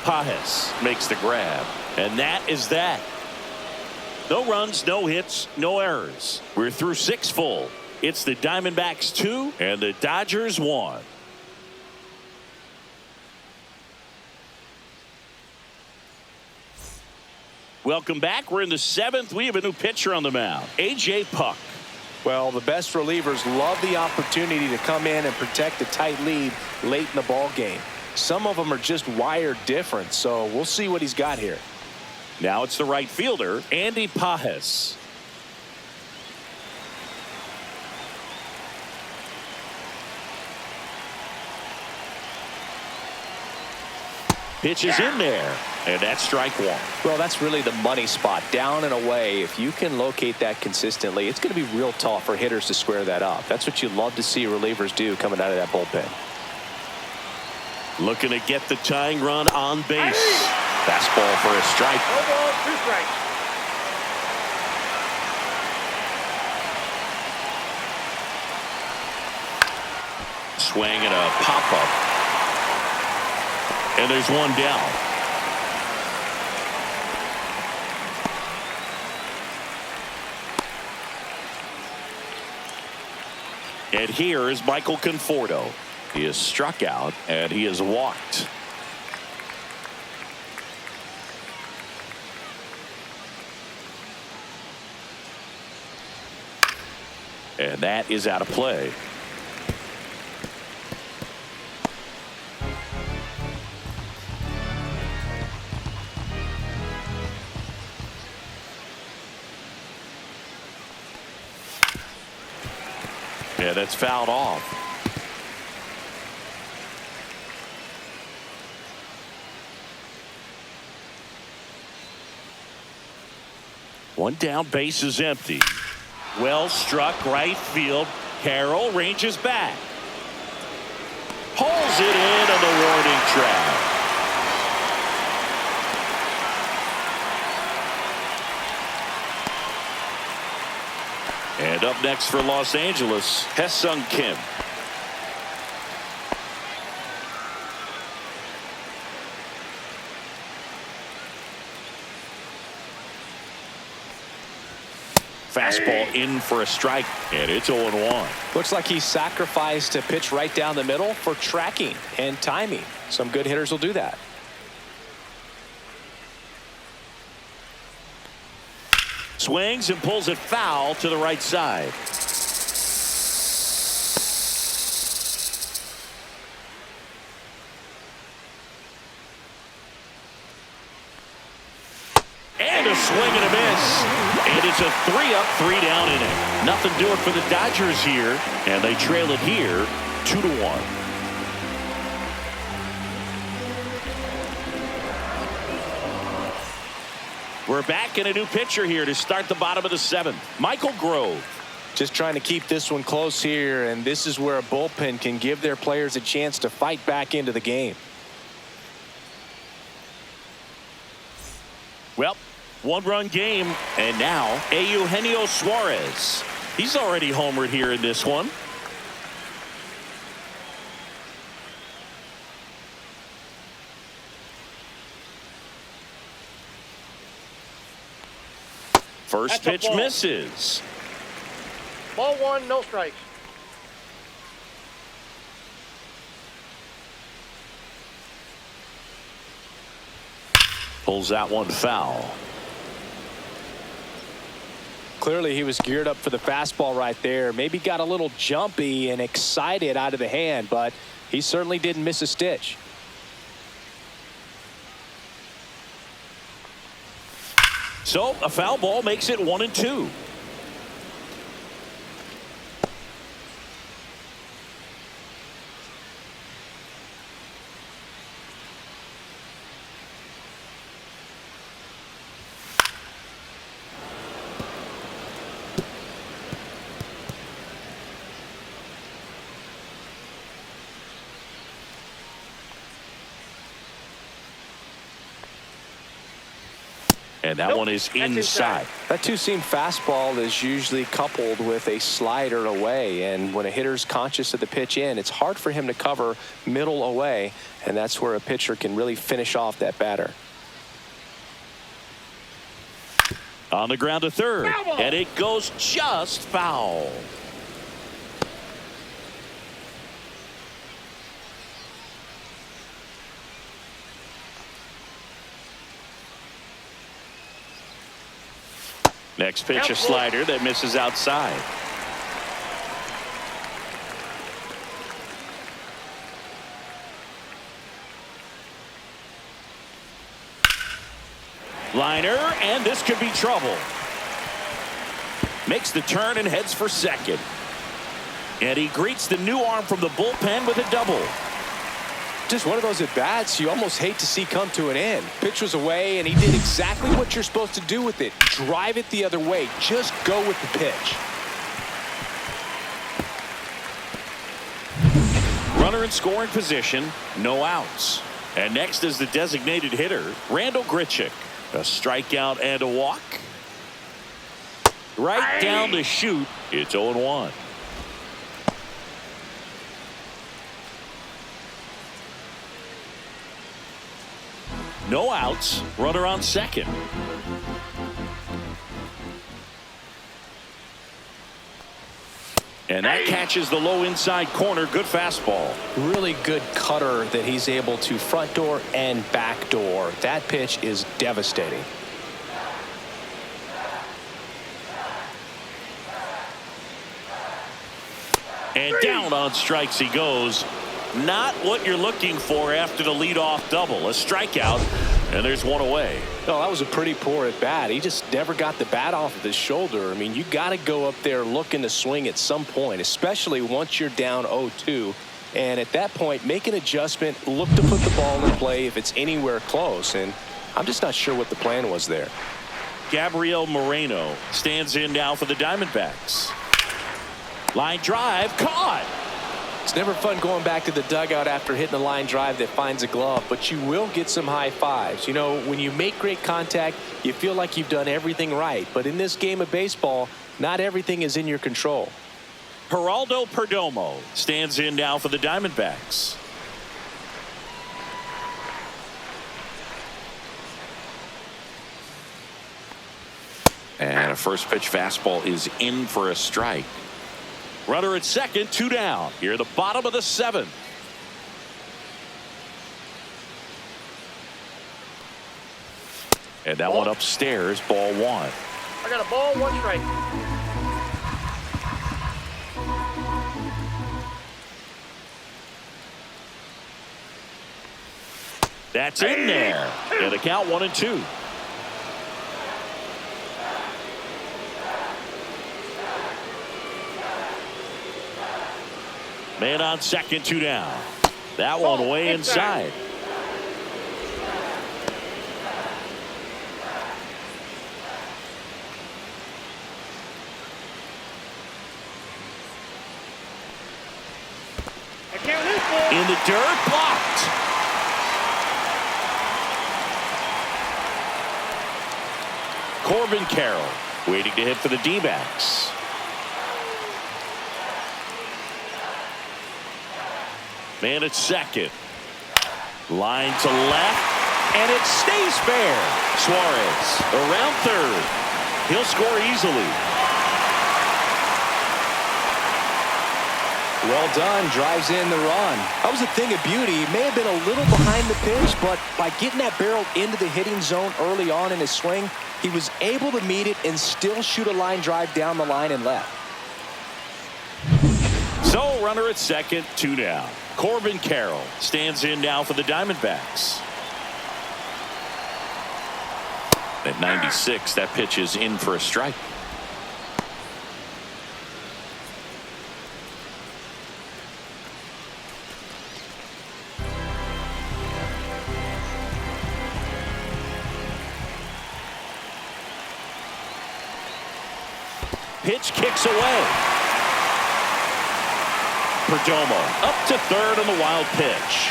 Pajes makes the grab, and that is that. No runs, no hits, no errors. We're through 6 full. It's the Diamondbacks 2 and the Dodgers 1. Welcome back. We're in the 7th. We have a new pitcher on the mound, A.J. Puck. Well, the best relievers love the opportunity to come in and protect a tight lead late in the ball game. Some of them are just wired different, so we'll see what he's got here. Now it's the right fielder, Andy Pajes. Pitch is in there, and that's strike 1. Well, that's really the money spot, down and away. If you can locate that consistently, it's going to be real tough for hitters to square that up. That's what you love to see relievers do coming out of that bullpen. Looking to get the tying run on base. Fastball for a strike. No ball, 2 strikes. swing and a pop-up. And there's one down. And here is Michael Conforto. He is struck out and he is walked. And that is out of play. Yeah, that's fouled off. One down, base is empty. Well struck right field. Carroll ranges back. Pulls it in on the warning track. And up next for Los Angeles, Hae-Sung Kim. Fastball in for a strike, and it's 0-1. Looks like he sacrificed to pitch right down the middle for tracking and timing. Some good hitters will do that. Swings and pulls it foul to the right side. And a swing and a miss. And it's a 3-up, 3-down inning. Nothing doing for the Dodgers here, and they trail it here 2-1. We're back in a new pitcher here to start the bottom of the seventh. Michael Grove. Just trying to keep this one close here, and this is where a bullpen can give their players a chance to fight back into the game. Well, one-run game, and now Eugenio Suarez. He's already homered here in this one. First pitch misses. Ball one, no strikes. Pulls that one foul. Clearly he was geared up for the fastball right there. Maybe got a little jumpy and excited out of the hand, but he certainly didn't miss a stitch. So a foul ball makes it 1-2. And that one is inside. That two-seam fastball is usually coupled with a slider away, and when a hitter's conscious of the pitch in, it's hard for him to cover middle away, and that's where a pitcher can really finish off that batter. On the ground to third, and it goes just foul. Next pitch, a slider that misses outside. Liner, and this could be trouble. Makes the turn and heads for second. And he greets the new arm from the bullpen with a double. Just one of those at-bats you almost hate to see come to an end. Pitch was away, and he did exactly what you're supposed to do with it. Drive it the other way. Just go with the pitch. Runner in scoring position, no outs. And next is the designated hitter, Randall Grichuk. A strikeout and a walk. Right down the chute, it's 0-1. No outs. Runner on second. And that catches the low inside corner. Good fastball. Really good cutter that he's able to front door and back door. That pitch is devastating. And down on strikes he goes. Not what you're looking for after the leadoff double. A strikeout, and there's one away. No, that was a pretty poor at bat. He just never got the bat off of his shoulder. I mean, you got to go up there looking to swing at some point, especially once you're down 0-2. And at that point, make an adjustment, look to put the ball in play if it's anywhere close. And I'm just not sure what the plan was there. Gabriel Moreno stands in now for the Diamondbacks. Line drive, caught. It's never fun going back to the dugout after hitting a line drive that finds a glove, but you will get some high fives. You know, when you make great contact, you feel like you've done everything right. But in this game of baseball, not everything is in your control. Geraldo Perdomo stands in now for the Diamondbacks. And a first pitch fastball is in for a strike. Runner at second, 2 down. Here at the bottom of the 7th. And that one upstairs, ball 1. I got a ball, 1 strike. That's in there. And the count 1-2. Man on second, 2 down. That one way inside. In the dirt, blocked. Corbin Carroll waiting to hit for the D-backs. Man at second. Line to left, and it stays fair. Suarez around third. He'll score easily. Well done, drives in the run. That was a thing of beauty. He may have been a little behind the pitch, but by getting that barrel into the hitting zone early on in his swing, he was able to meet it and still shoot a line drive down the line and left. So runner at second, 2 down. Corbin Carroll stands in now for the Diamondbacks. At 96, that pitch is in for a strike. Pitch kicks away. Perdomo up to third on the wild pitch.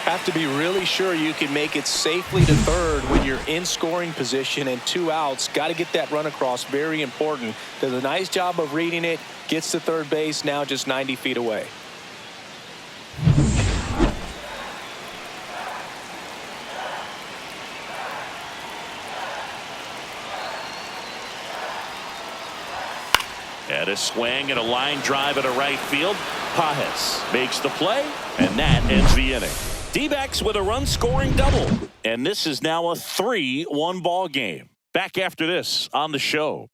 Have to be really sure you can make it safely to third when you're in scoring position and 2 outs. Got to get that run across. Very important. Does a nice job of reading it. Gets to third base, now just 90 feet away. And a swing and a line drive at a right field. Pajes makes the play, and that ends the inning. D-backs with a run-scoring double. And this is now a 3-1 ball game. Back after this on the show.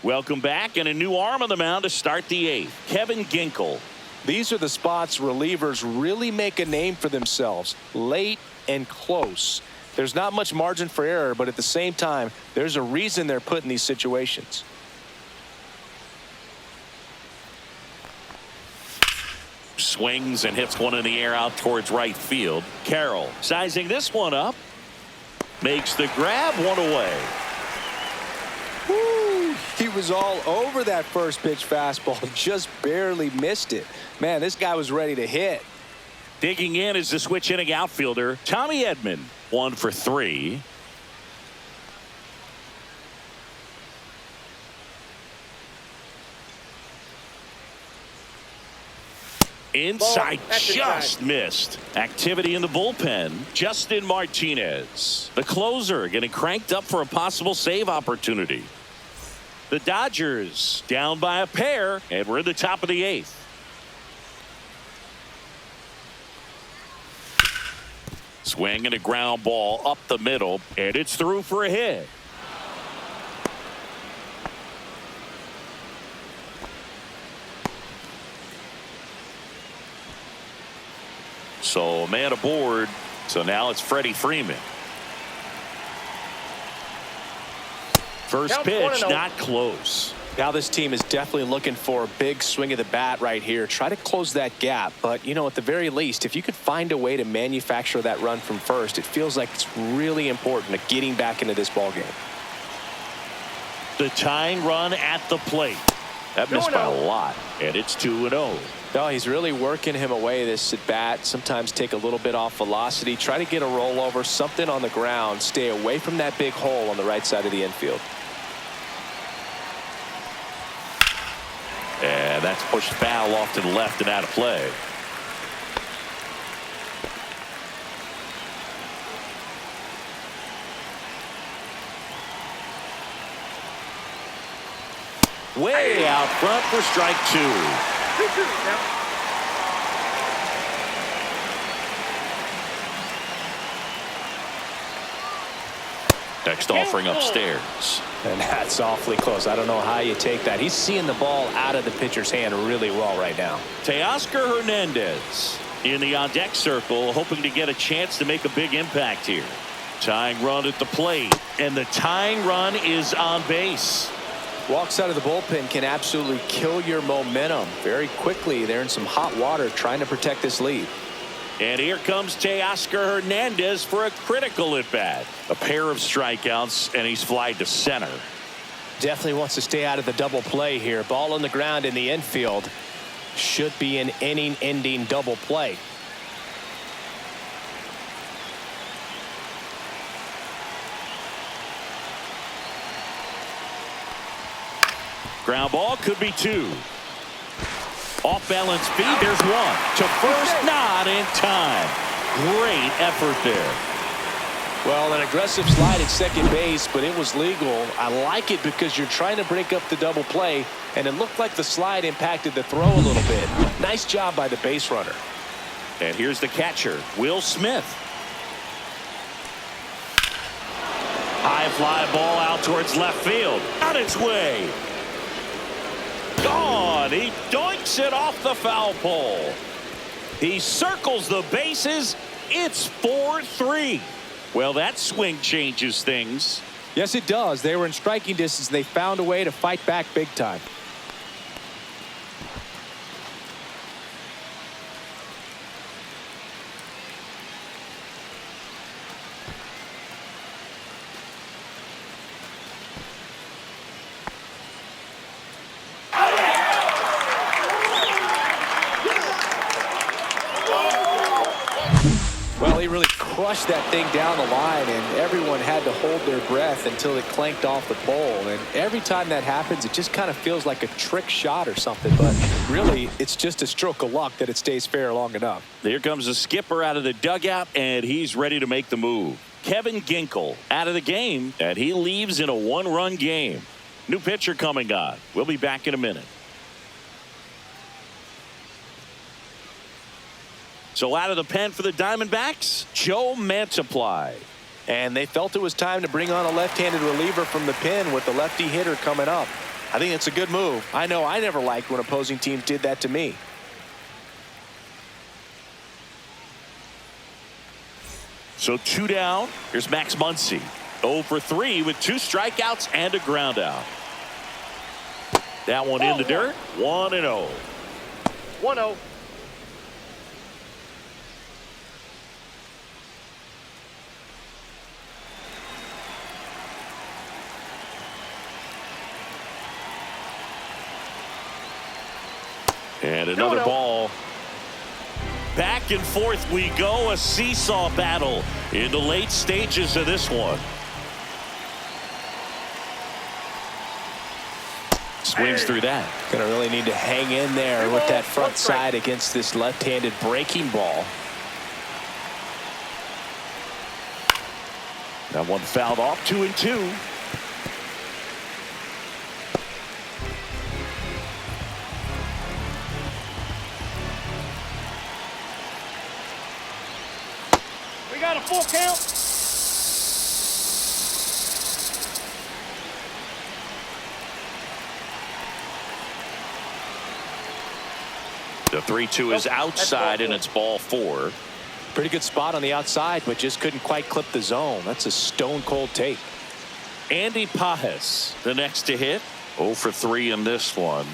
Welcome back, and a new arm on the mound to start the 8th. Kevin Ginkel. These are the spots relievers really make a name for themselves. Late and close. There's not much margin for error, but at the same time, there's a reason they're put in these situations. Swings and hits one in the air out towards right field. Carroll sizing this one up. Makes the grab, one away. Woo! He was all over that first pitch fastball. Just barely missed it. Man, this guy was ready to hit. Digging in is the switch inning outfielder, Tommy Edman. 1 for 3. Inside, That's just missed. Activity in the bullpen. Justin Martinez, the closer, getting cranked up for a possible save opportunity. The Dodgers down by a pair, and we're in the top of the 8th. Swing and a ground ball up the middle, and it's through for a hit. So man aboard. So now it's Freddie Freeman. First pitch, not close. Now this team is definitely looking for a big swing of the bat right here. Try to close that gap. But, you know, at the very least, if you could find a way to manufacture that run from first, it feels like it's really important to getting back into this ball game. The tying run at the plate. That missed by a lot. And it's 2-0. No, he's really working him away this at bat. Sometimes take a little bit off velocity. Try to get a rollover, something on the ground. Stay away from that big hole on the right side of the infield. And that's pushed foul off to the left and out of play. Way out front for strike 2. Next offering upstairs. And that's awfully close. I don't know how you take that. He's seeing the ball out of the pitcher's hand really well right now. Teoscar Hernandez in the on-deck circle, hoping to get a chance to make a big impact here. Tying run at the plate, and the tying run is on base. Walks out of the bullpen can absolutely kill your momentum very quickly. They're in some hot water trying to protect this lead. And here comes Teoscar Hernandez for a critical at-bat. A pair of strikeouts, and he's flied to center. Definitely wants to stay out of the double play here. Ball on the ground in the infield. Should be an inning-ending double play. Ground ball could be 2. Off balance feed, there's 1. To first, not in time. Great effort there. Well, an aggressive slide at second base, but it was legal. I like it because you're trying to break up the double play, and it looked like the slide impacted the throw a little bit. Nice job by the base runner. And here's the catcher, Will Smith. High fly ball out towards left field. On its way. Gone. He doinks it off the foul pole. He circles the bases. It's 4-3. Well, that swing changes things. Yes, it does. They were in striking distance. They found a way to fight back big time. Well, he really crushed that thing down the line, and everyone had to hold their breath until it clanked off the pole. And every time that happens, it just kind of feels like a trick shot or something. But really, it's just a stroke of luck that it stays fair long enough. Here comes the skipper out of the dugout, and he's ready to make the move. Kevin Ginkel out of the game, and he leaves in a 1-run game. New pitcher coming on. We'll be back in a minute. So out of the pen for the Diamondbacks, Joe Mantiply. And they felt it was time to bring on a left-handed reliever from the pen with the lefty hitter coming up. I think it's a good move. I know I never liked when opposing teams did that to me. So 2 down. Here's Max Muncy. 0 for 3 with 2 strikeouts and a ground out. That one in the dirt. 1-0. 1-0. And another ball. Back and forth we go. A seesaw battle in the late stages of this one. swings through that. Gonna really need to hang in there with that front side against this left-handed breaking ball. That one fouled off, 2-2. We got a full count. The 3-2 is outside, and it's ball 4. Pretty good spot on the outside, but just couldn't quite clip the zone. That's a stone-cold take. Andy Pajes, the next to hit. 0 for 3 in this one.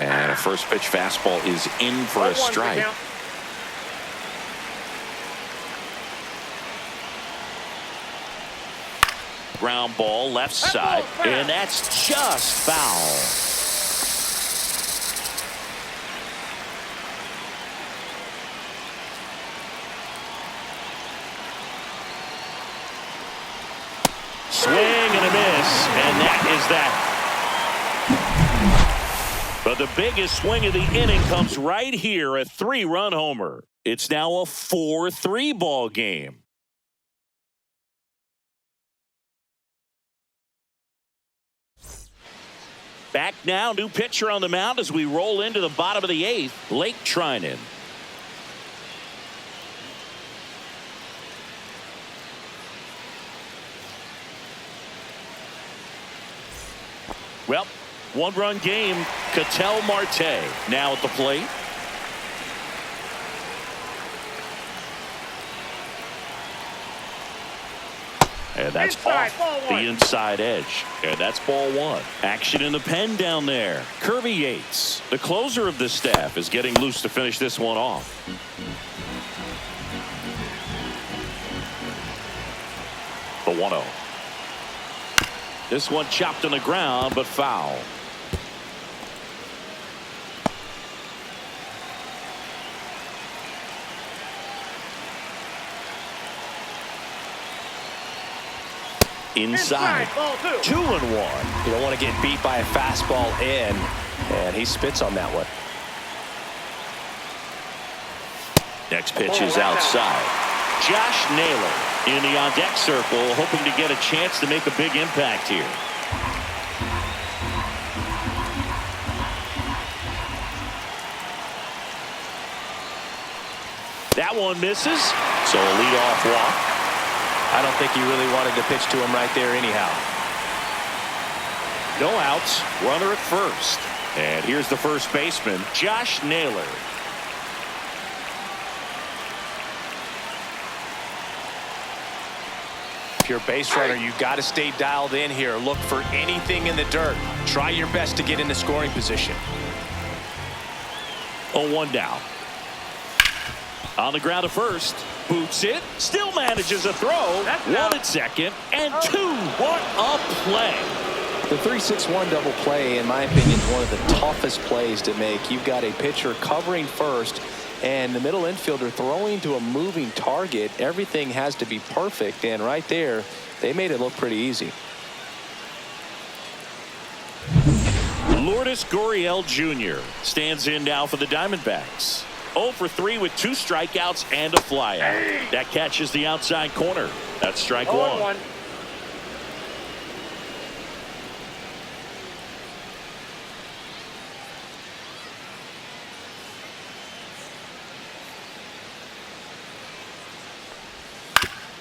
And a first pitch fastball is in for a strike. Ground ball left side, and that's just foul. Swing and a miss, and that is that. But the biggest swing of the inning comes right here, a 3-run homer. It's now a 4-3 ball game. Back now, new pitcher on the mound as we roll into the bottom of the 8th, Blake Trinan. Well, 1-run game. Ketel Marte now at the plate. And that's off the inside edge. And that's ball 1. Action in the pen down there. Kirby Yates, the closer of the staff, is getting loose to finish this one off. The 1-0. This one chopped on the ground, but foul. Inside. 2-1. You don't want to get beat by a fastball in, and he spits on that one. Next pitch is outside. Josh Naylor in the on-deck circle, hoping to get a chance to make a big impact here. That one misses, so a leadoff walk. I don't think he really wanted to pitch to him right there anyhow. No outs, runner at first. And here's the first baseman, Josh Naylor. If you're a base runner, you've got to stay dialed in here. Look for anything in the dirt. Try your best to get into scoring position. 0-1 down. On the ground to first. Boots it. Still manages a throw. 1 at second. And 2. What a play. The 3-6-1 double play, in my opinion, is one of the toughest plays to make. You've got a pitcher covering first and the middle infielder throwing to a moving target. Everything has to be perfect, and right there, they made it look pretty easy. Lourdes Gurriel Jr. stands in now for the Diamondbacks. 0 for 3 with 2 strikeouts and a flyout. That catches the outside corner. That's strike 1.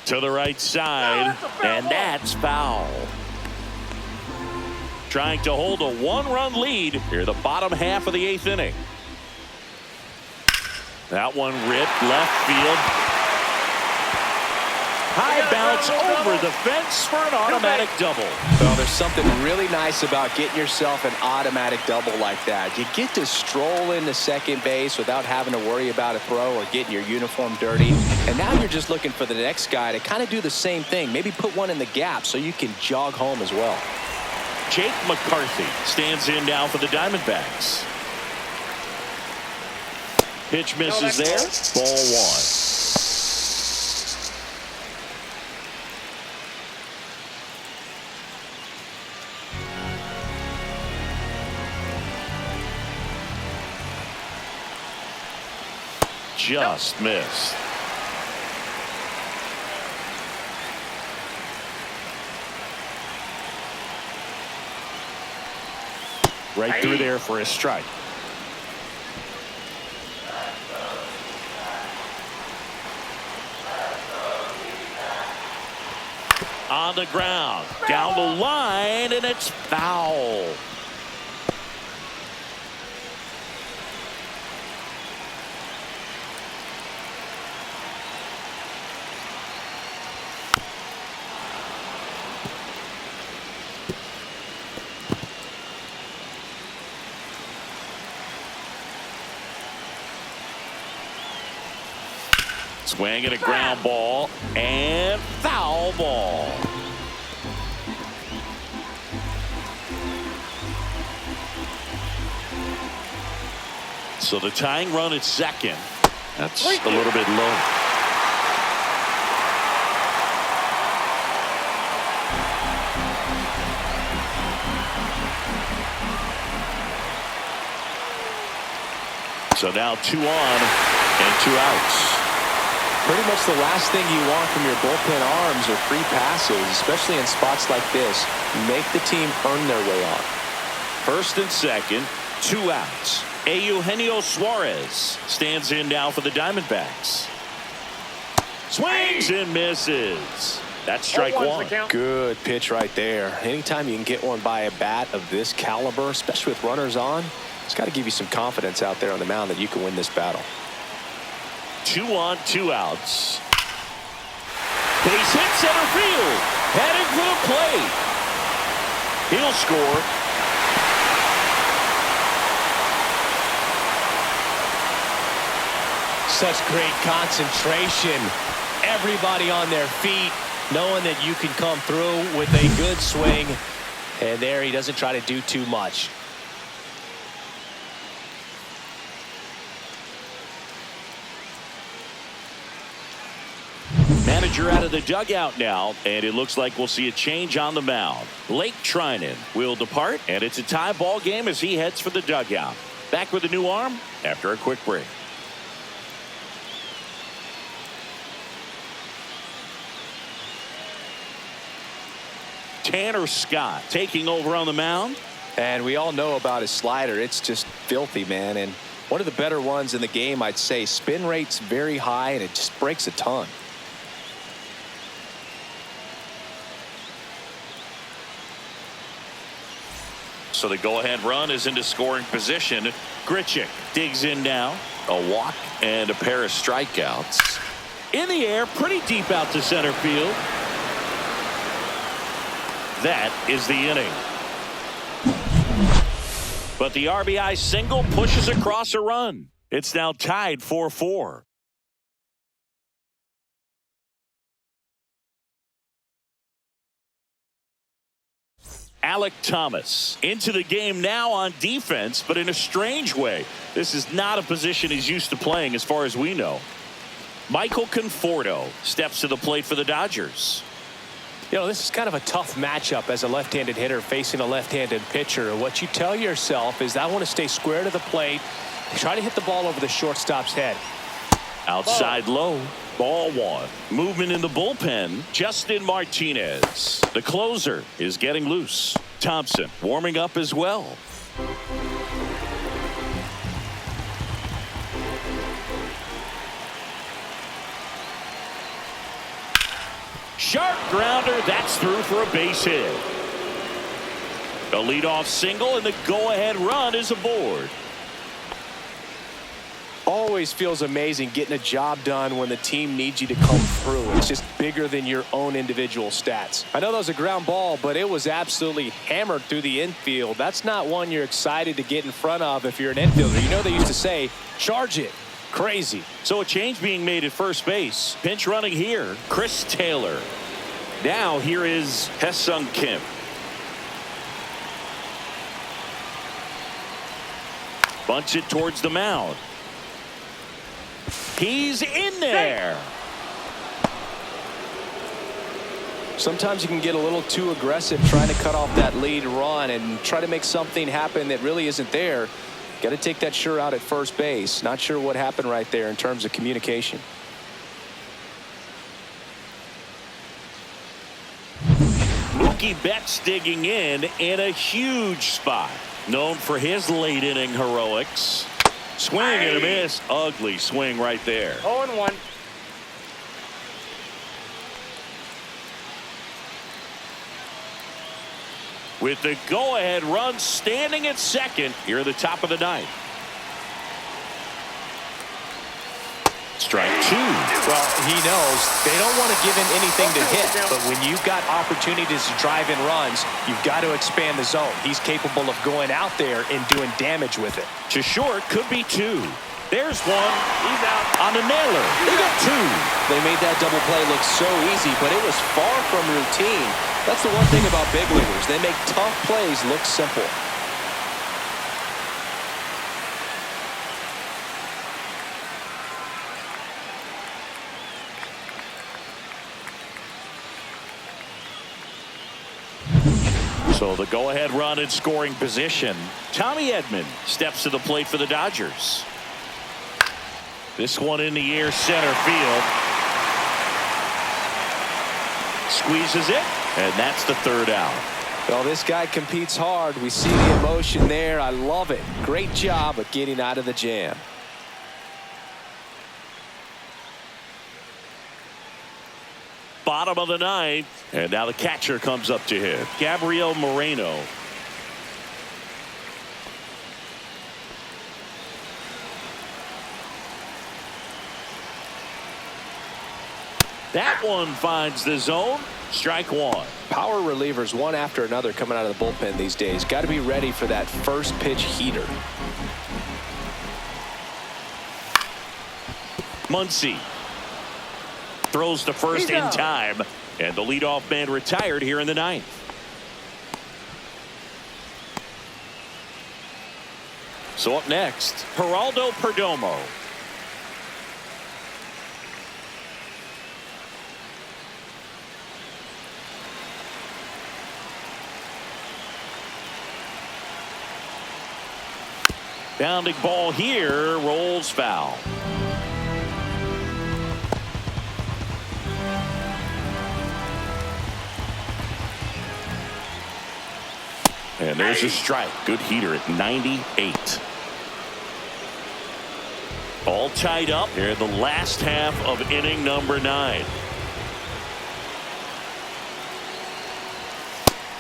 To the right side, and that's foul. Trying to hold a 1-run lead here, the bottom half of the 8th inning. That one ripped left field. High bounce over the fence for an automatic double. Well, there's something really nice about getting yourself an automatic double like that. You get to stroll into second base without having to worry about a throw or getting your uniform dirty. And now you're just looking for the next guy to kind of do the same thing. Maybe put one in the gap so you can jog home as well. Jake McCarthy stands in now for the Diamondbacks. Pitch misses there. Ball 1. just missed. Right through there for a strike. On the ground, down the line, and it's foul. Swing and a ground ball and foul ball. So the tying run at second. That's a little bit low. So now 2 on and 2 outs. Pretty much the last thing you want from your bullpen arms are free passes, especially in spots like this. Make the team earn their way on. First and second, 2 outs. Eugenio Suarez stands in now for the Diamondbacks. Swings and misses. That's strike 1. Good pitch right there. Anytime you can get one by a bat of this caliber, especially with runners on, it's got to give you some confidence out there on the mound that you can win this battle. 2 on, 2 outs. Base hit center field. Heading for the plate. He'll score. Such great concentration. Everybody on their feet, knowing that you can come through with a good swing. And there he doesn't try to do too much. Manager out of the dugout now, and it looks like we'll see a change on the mound. Blake Trinan will depart, and it's a tie ball game as he heads for the dugout. Back with a new arm after a quick break. Tanner Scott taking over on the mound. And we all know about his slider. It's just filthy, man. And one of the better ones in the game, I'd say. Spin rate's very high, and it just breaks a ton. So the go-ahead run is into scoring position. Grichuk digs in now. A walk and a pair of strikeouts. In the air, pretty deep out to center field. That is the inning. But the RBI single pushes across a run. It's now tied 4-4. Alek Thomas into the game now on defense, but in a strange way. This is not a position he's used to playing as far as we know. Michael Conforto steps to the plate for the Dodgers. You know, this is kind of a tough matchup as a left-handed hitter facing a left-handed pitcher. What you tell yourself is I want to stay square to the plate, try to hit the ball over the shortstop's head. Outside low, ball 1. Movement in the bullpen, Justin Martinez. The closer is getting loose. Thompson warming up as well. Sharp grounder, that's through for a base hit. A leadoff single, and the go-ahead run is aboard. Always feels amazing getting a job done when the team needs you to come through. It's just bigger than your own individual stats. I know that was a ground ball, but it was absolutely hammered through the infield. That's not one you're excited to get in front of if you're an infielder. You know they used to say, charge it. Crazy. So a change being made at first base. Pinch running here, Chris Taylor. Now here is Haesung Kim. Bunts it towards the mound. He's in there. Sometimes you can get a little too aggressive trying to cut off that lead run and try to make something happen that really isn't there. Got to take that sure out at first base. Not sure what happened right there in terms of communication. Mookie Betts digging in a huge spot. Known for his late inning heroics. Swing and a miss. Ugly swing right there. 0-1. With the go-ahead run standing at second here at the top of the ninth. Strike two. Well, he knows they don't want to give him anything to hit, but when you've got opportunities to drive in runs, you've got to expand the zone. He's capable of going out there and doing damage with it. To short, could be two. There's one. He's out on the nailer. They got two. They made that double play look so easy, but it was far from routine. That's the one thing about big leaguers. They make tough plays look simple. So the go-ahead run in scoring position. Tommy Edman steps to the plate for the Dodgers. This one in the air, center field. Squeezes it, and that's the third out. Well, this guy competes hard. We see the emotion there. I love it. Great job of getting out of the jam. Bottom of the ninth, and now the catcher comes up to hit. Gabriel Moreno. That one finds the zone. Strike one. Power relievers one after another coming out of the bullpen these days. Got to be ready for that first pitch heater. Muncy throws to first in time, and the leadoff man retired here in the ninth. So up next, Geraldo Perdomo. Bounding ball here, rolls foul. And there's a strike. Good heater at 98. All tied up here in the last half of inning number 9.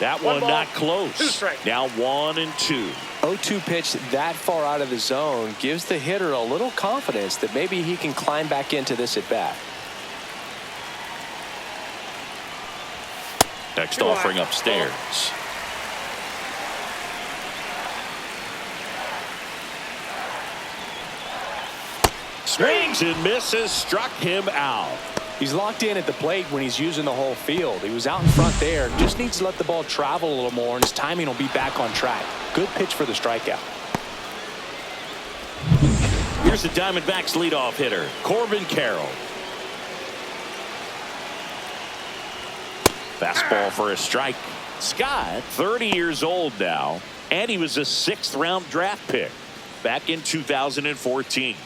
That one not close. Now 1-2. 0-2 pitch that far out of the zone gives the hitter a little confidence that maybe he can climb back into this at bat. Next offering upstairs. Swings and misses, struck him out. He's locked in at the plate when he's using the whole field. He was out in front there. Just needs to let the ball travel a little more, and his timing will be back on track. Good pitch for the strikeout. Here's the Diamondbacks leadoff hitter, Corbin Carroll. Fastball for a strike. Scott, 30 years old now, and he was a 6th-round draft pick back in 2014.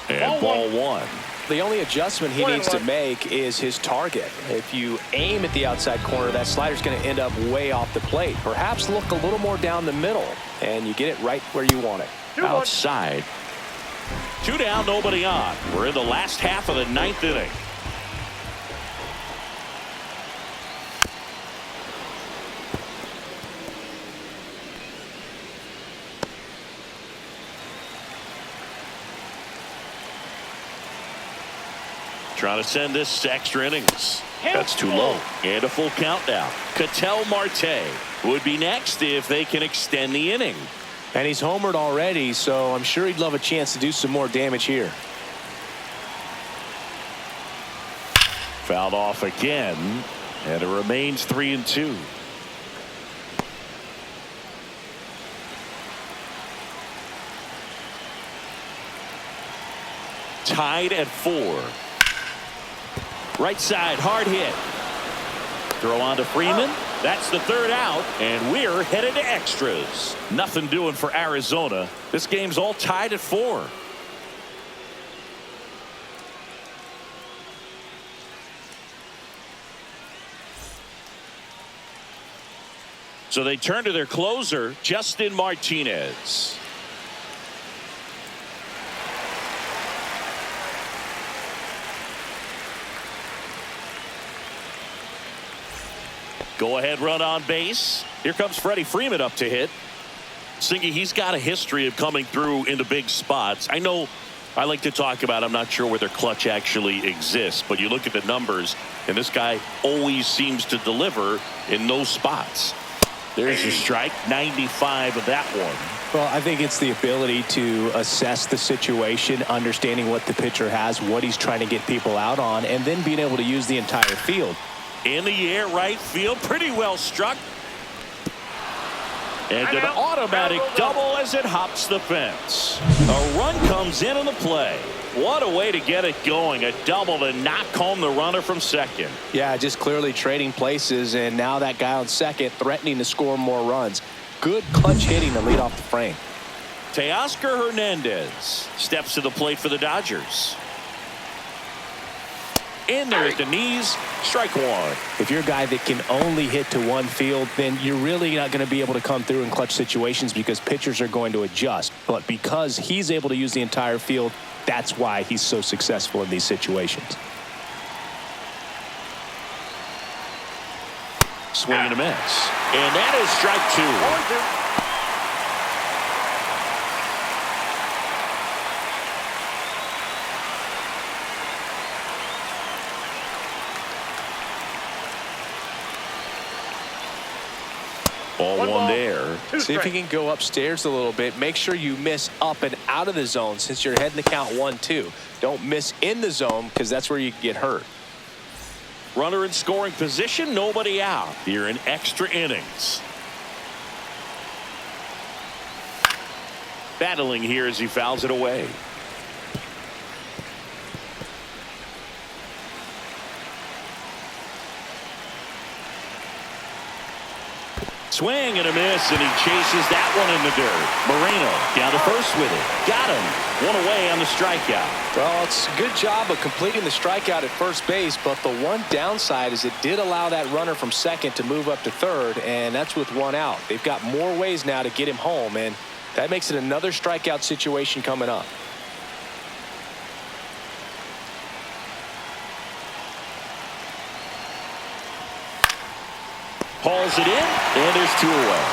And ball one. The only adjustment he needs to make is his target. If you aim at the outside corner, that slider's going to end up way off the plate. Perhaps look a little more down the middle, and you get it right where you want it. Outside. 2 down, nobody on. We're in the last half of the 9th inning. Trying to send this to extra innings. That's too low. And a full count now. Ketel Marte would be next if they can extend the inning. And he's homered already, so I'm sure he'd love a chance to do some more damage here. Fouled off again, and it remains 3-2. Tied at 4. Right side, hard hit. Throw on to Freeman. That's the third out, and we're headed to extras. Nothing doing for Arizona. This game's all tied at 4. So they turn to their closer, Justin Martinez. Go ahead run on base. Here comes Freddie Freeman up to hit. Singy, he's got a history of coming through into big spots. I know I like to talk about, I'm not sure where their clutch actually exists, but you look at the numbers, and this guy always seems to deliver in those spots. There's your strike, 95 of that one. Well, I think it's the ability to assess the situation, understanding what the pitcher has, what he's trying to get people out on, and then being able to use the entire field. In the air, right field, pretty well struck. And an automatic double as it hops the fence. A run comes in on the play. What a way to get it going. A double to knock home the runner from second. Yeah, just clearly trading places, and now that guy on second threatening to score more runs. Good clutch hitting to lead off the frame. Teoscar Hernandez steps to the plate for the Dodgers. In there at the knees, strike one. If you're a guy that can only hit to one field, then you're really not going to be able to come through in clutch situations because pitchers are going to adjust. But because he's able to use the entire field, that's why he's so successful in these situations. Swing and a miss. And that is strike two. Ball one there. See if you can go upstairs a little bit. Make sure you miss up and out of the zone since you're heading to count 1-2. Don't miss in the zone because that's where you can get hurt. Runner in scoring position, nobody out. Here in extra innings. Battling here as he fouls it away. Swing and a miss, and he chases that one in the dirt. Moreno down to first with it. Got him. One away on the strikeout. Well, it's a good job of completing the strikeout at first base, but the one downside is it did allow that runner from second to move up to third, and that's with one out. They've got more ways now to get him home, and that makes it another strikeout situation coming up. Hauls it in, and there's two away.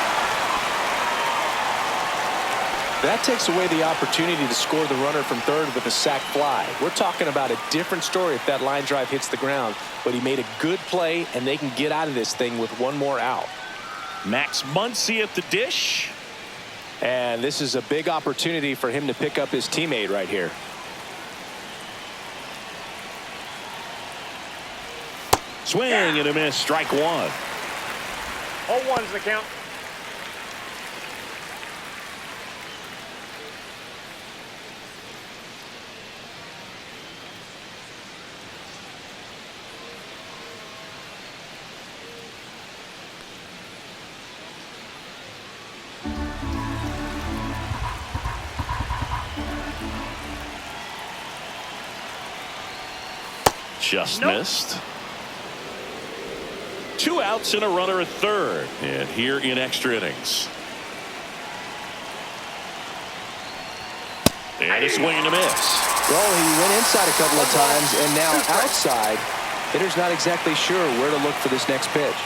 That takes away the opportunity to score the runner from third with a sac fly. We're talking about a different story if that line drive hits the ground, but he made a good play, and they can get out of this thing with one more out. Max Muncy at the dish. And this is a big opportunity for him to pick up his teammate right here. Swing and a miss, strike one. 0-1's the count. Just missed. Two outs and a runner at third, and here in extra innings. And a swing and a miss. Well, he went inside a couple of times, and now outside. Hitter's not exactly sure where to look for this next pitch.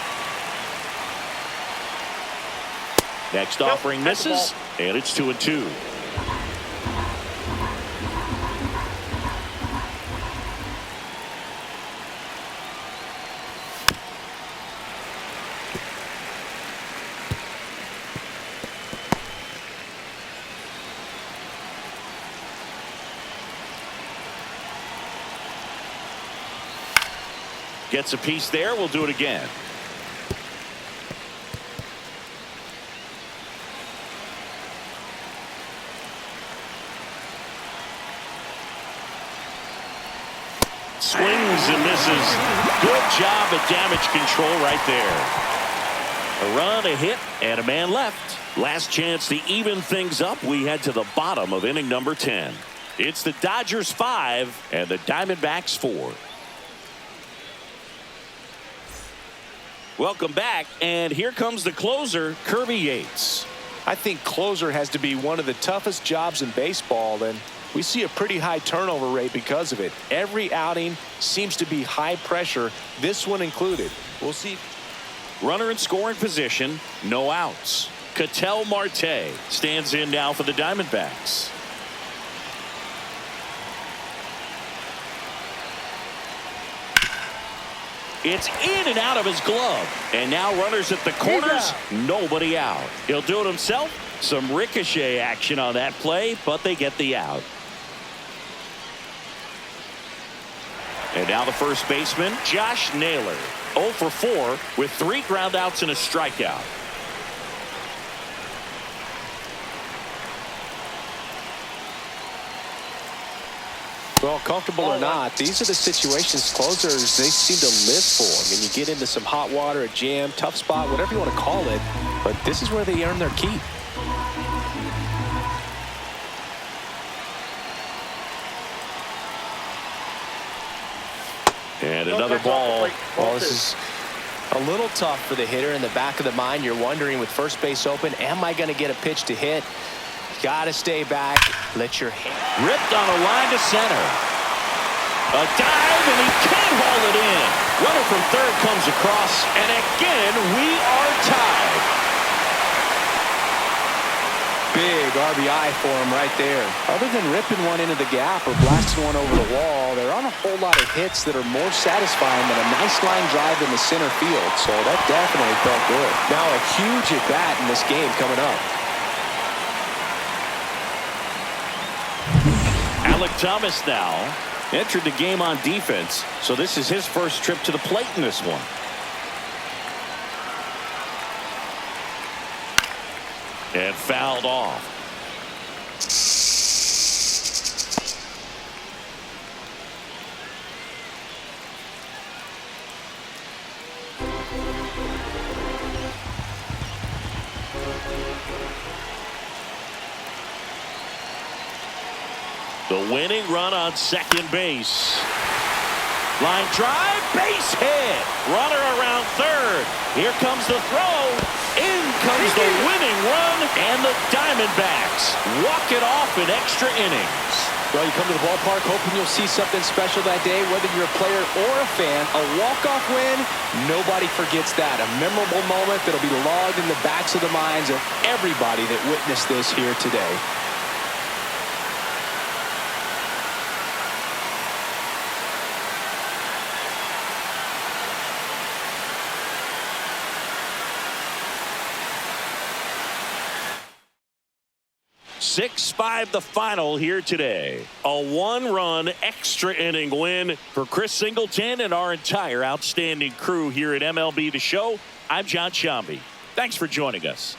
Next offering misses, and it's 2-2. Gets a piece there. We'll do it again. Swings and misses. Good job at damage control right there. A run, a hit, and a man left. Last chance to even things up. We head to the bottom of inning number 10. It's the Dodgers 5 and the Diamondbacks 4. Welcome back, and here comes the closer, Kirby Yates. I think closer has to be one of the toughest jobs in baseball, and we see a pretty high turnover rate because of it. Every outing seems to be high pressure, this one included. We'll see. Runner in scoring position, no outs. Ketel Marte stands in now for the Diamondbacks. It's in and out of his glove. And now runners at the corners, nobody out. He'll do it himself. Some ricochet action on that play, but they get the out. And now the first baseman, Josh Naylor. 0 for 4 with 3 groundouts and a strikeout. Well, comfortable or not, these are the situations closers, they seem to live for. I mean, you get into some hot water, a jam, tough spot, whatever you want to call it, but this is where they earn their keep. And another ball. Well, this is a little tough for the hitter. In the back of the mind, you're wondering with first base open, am I going to get a pitch to hit? Got to stay back. Let your hand. Ripped on a line to center. A dive, and he can't haul it in. Runner from third comes across, and again, we are tied. Big RBI for him right there. Other than ripping one into the gap or blasting one over the wall, there aren't a whole lot of hits that are more satisfying than a nice line drive in the center field. So that definitely felt good. Now a huge at bat in this game coming up. Alec Thomas now entered the game on defense, so this is his first trip to the plate in this one. And fouled off. The winning run on second base. Line drive, base hit. Runner around third. Here comes the throw. In comes the winning run, and the Diamondbacks walk it off in extra innings. Well, you come to the ballpark hoping you'll see something special that day, whether you're a player or a fan. A walk-off win, nobody forgets that. A memorable moment that'll be logged in the backs of the minds of everybody that witnessed this here today. Six-5 the final here today. A one-run extra inning win for Chris Singleton and our entire outstanding crew here at MLB The Show. I'm John Shambi. Thanks for joining us.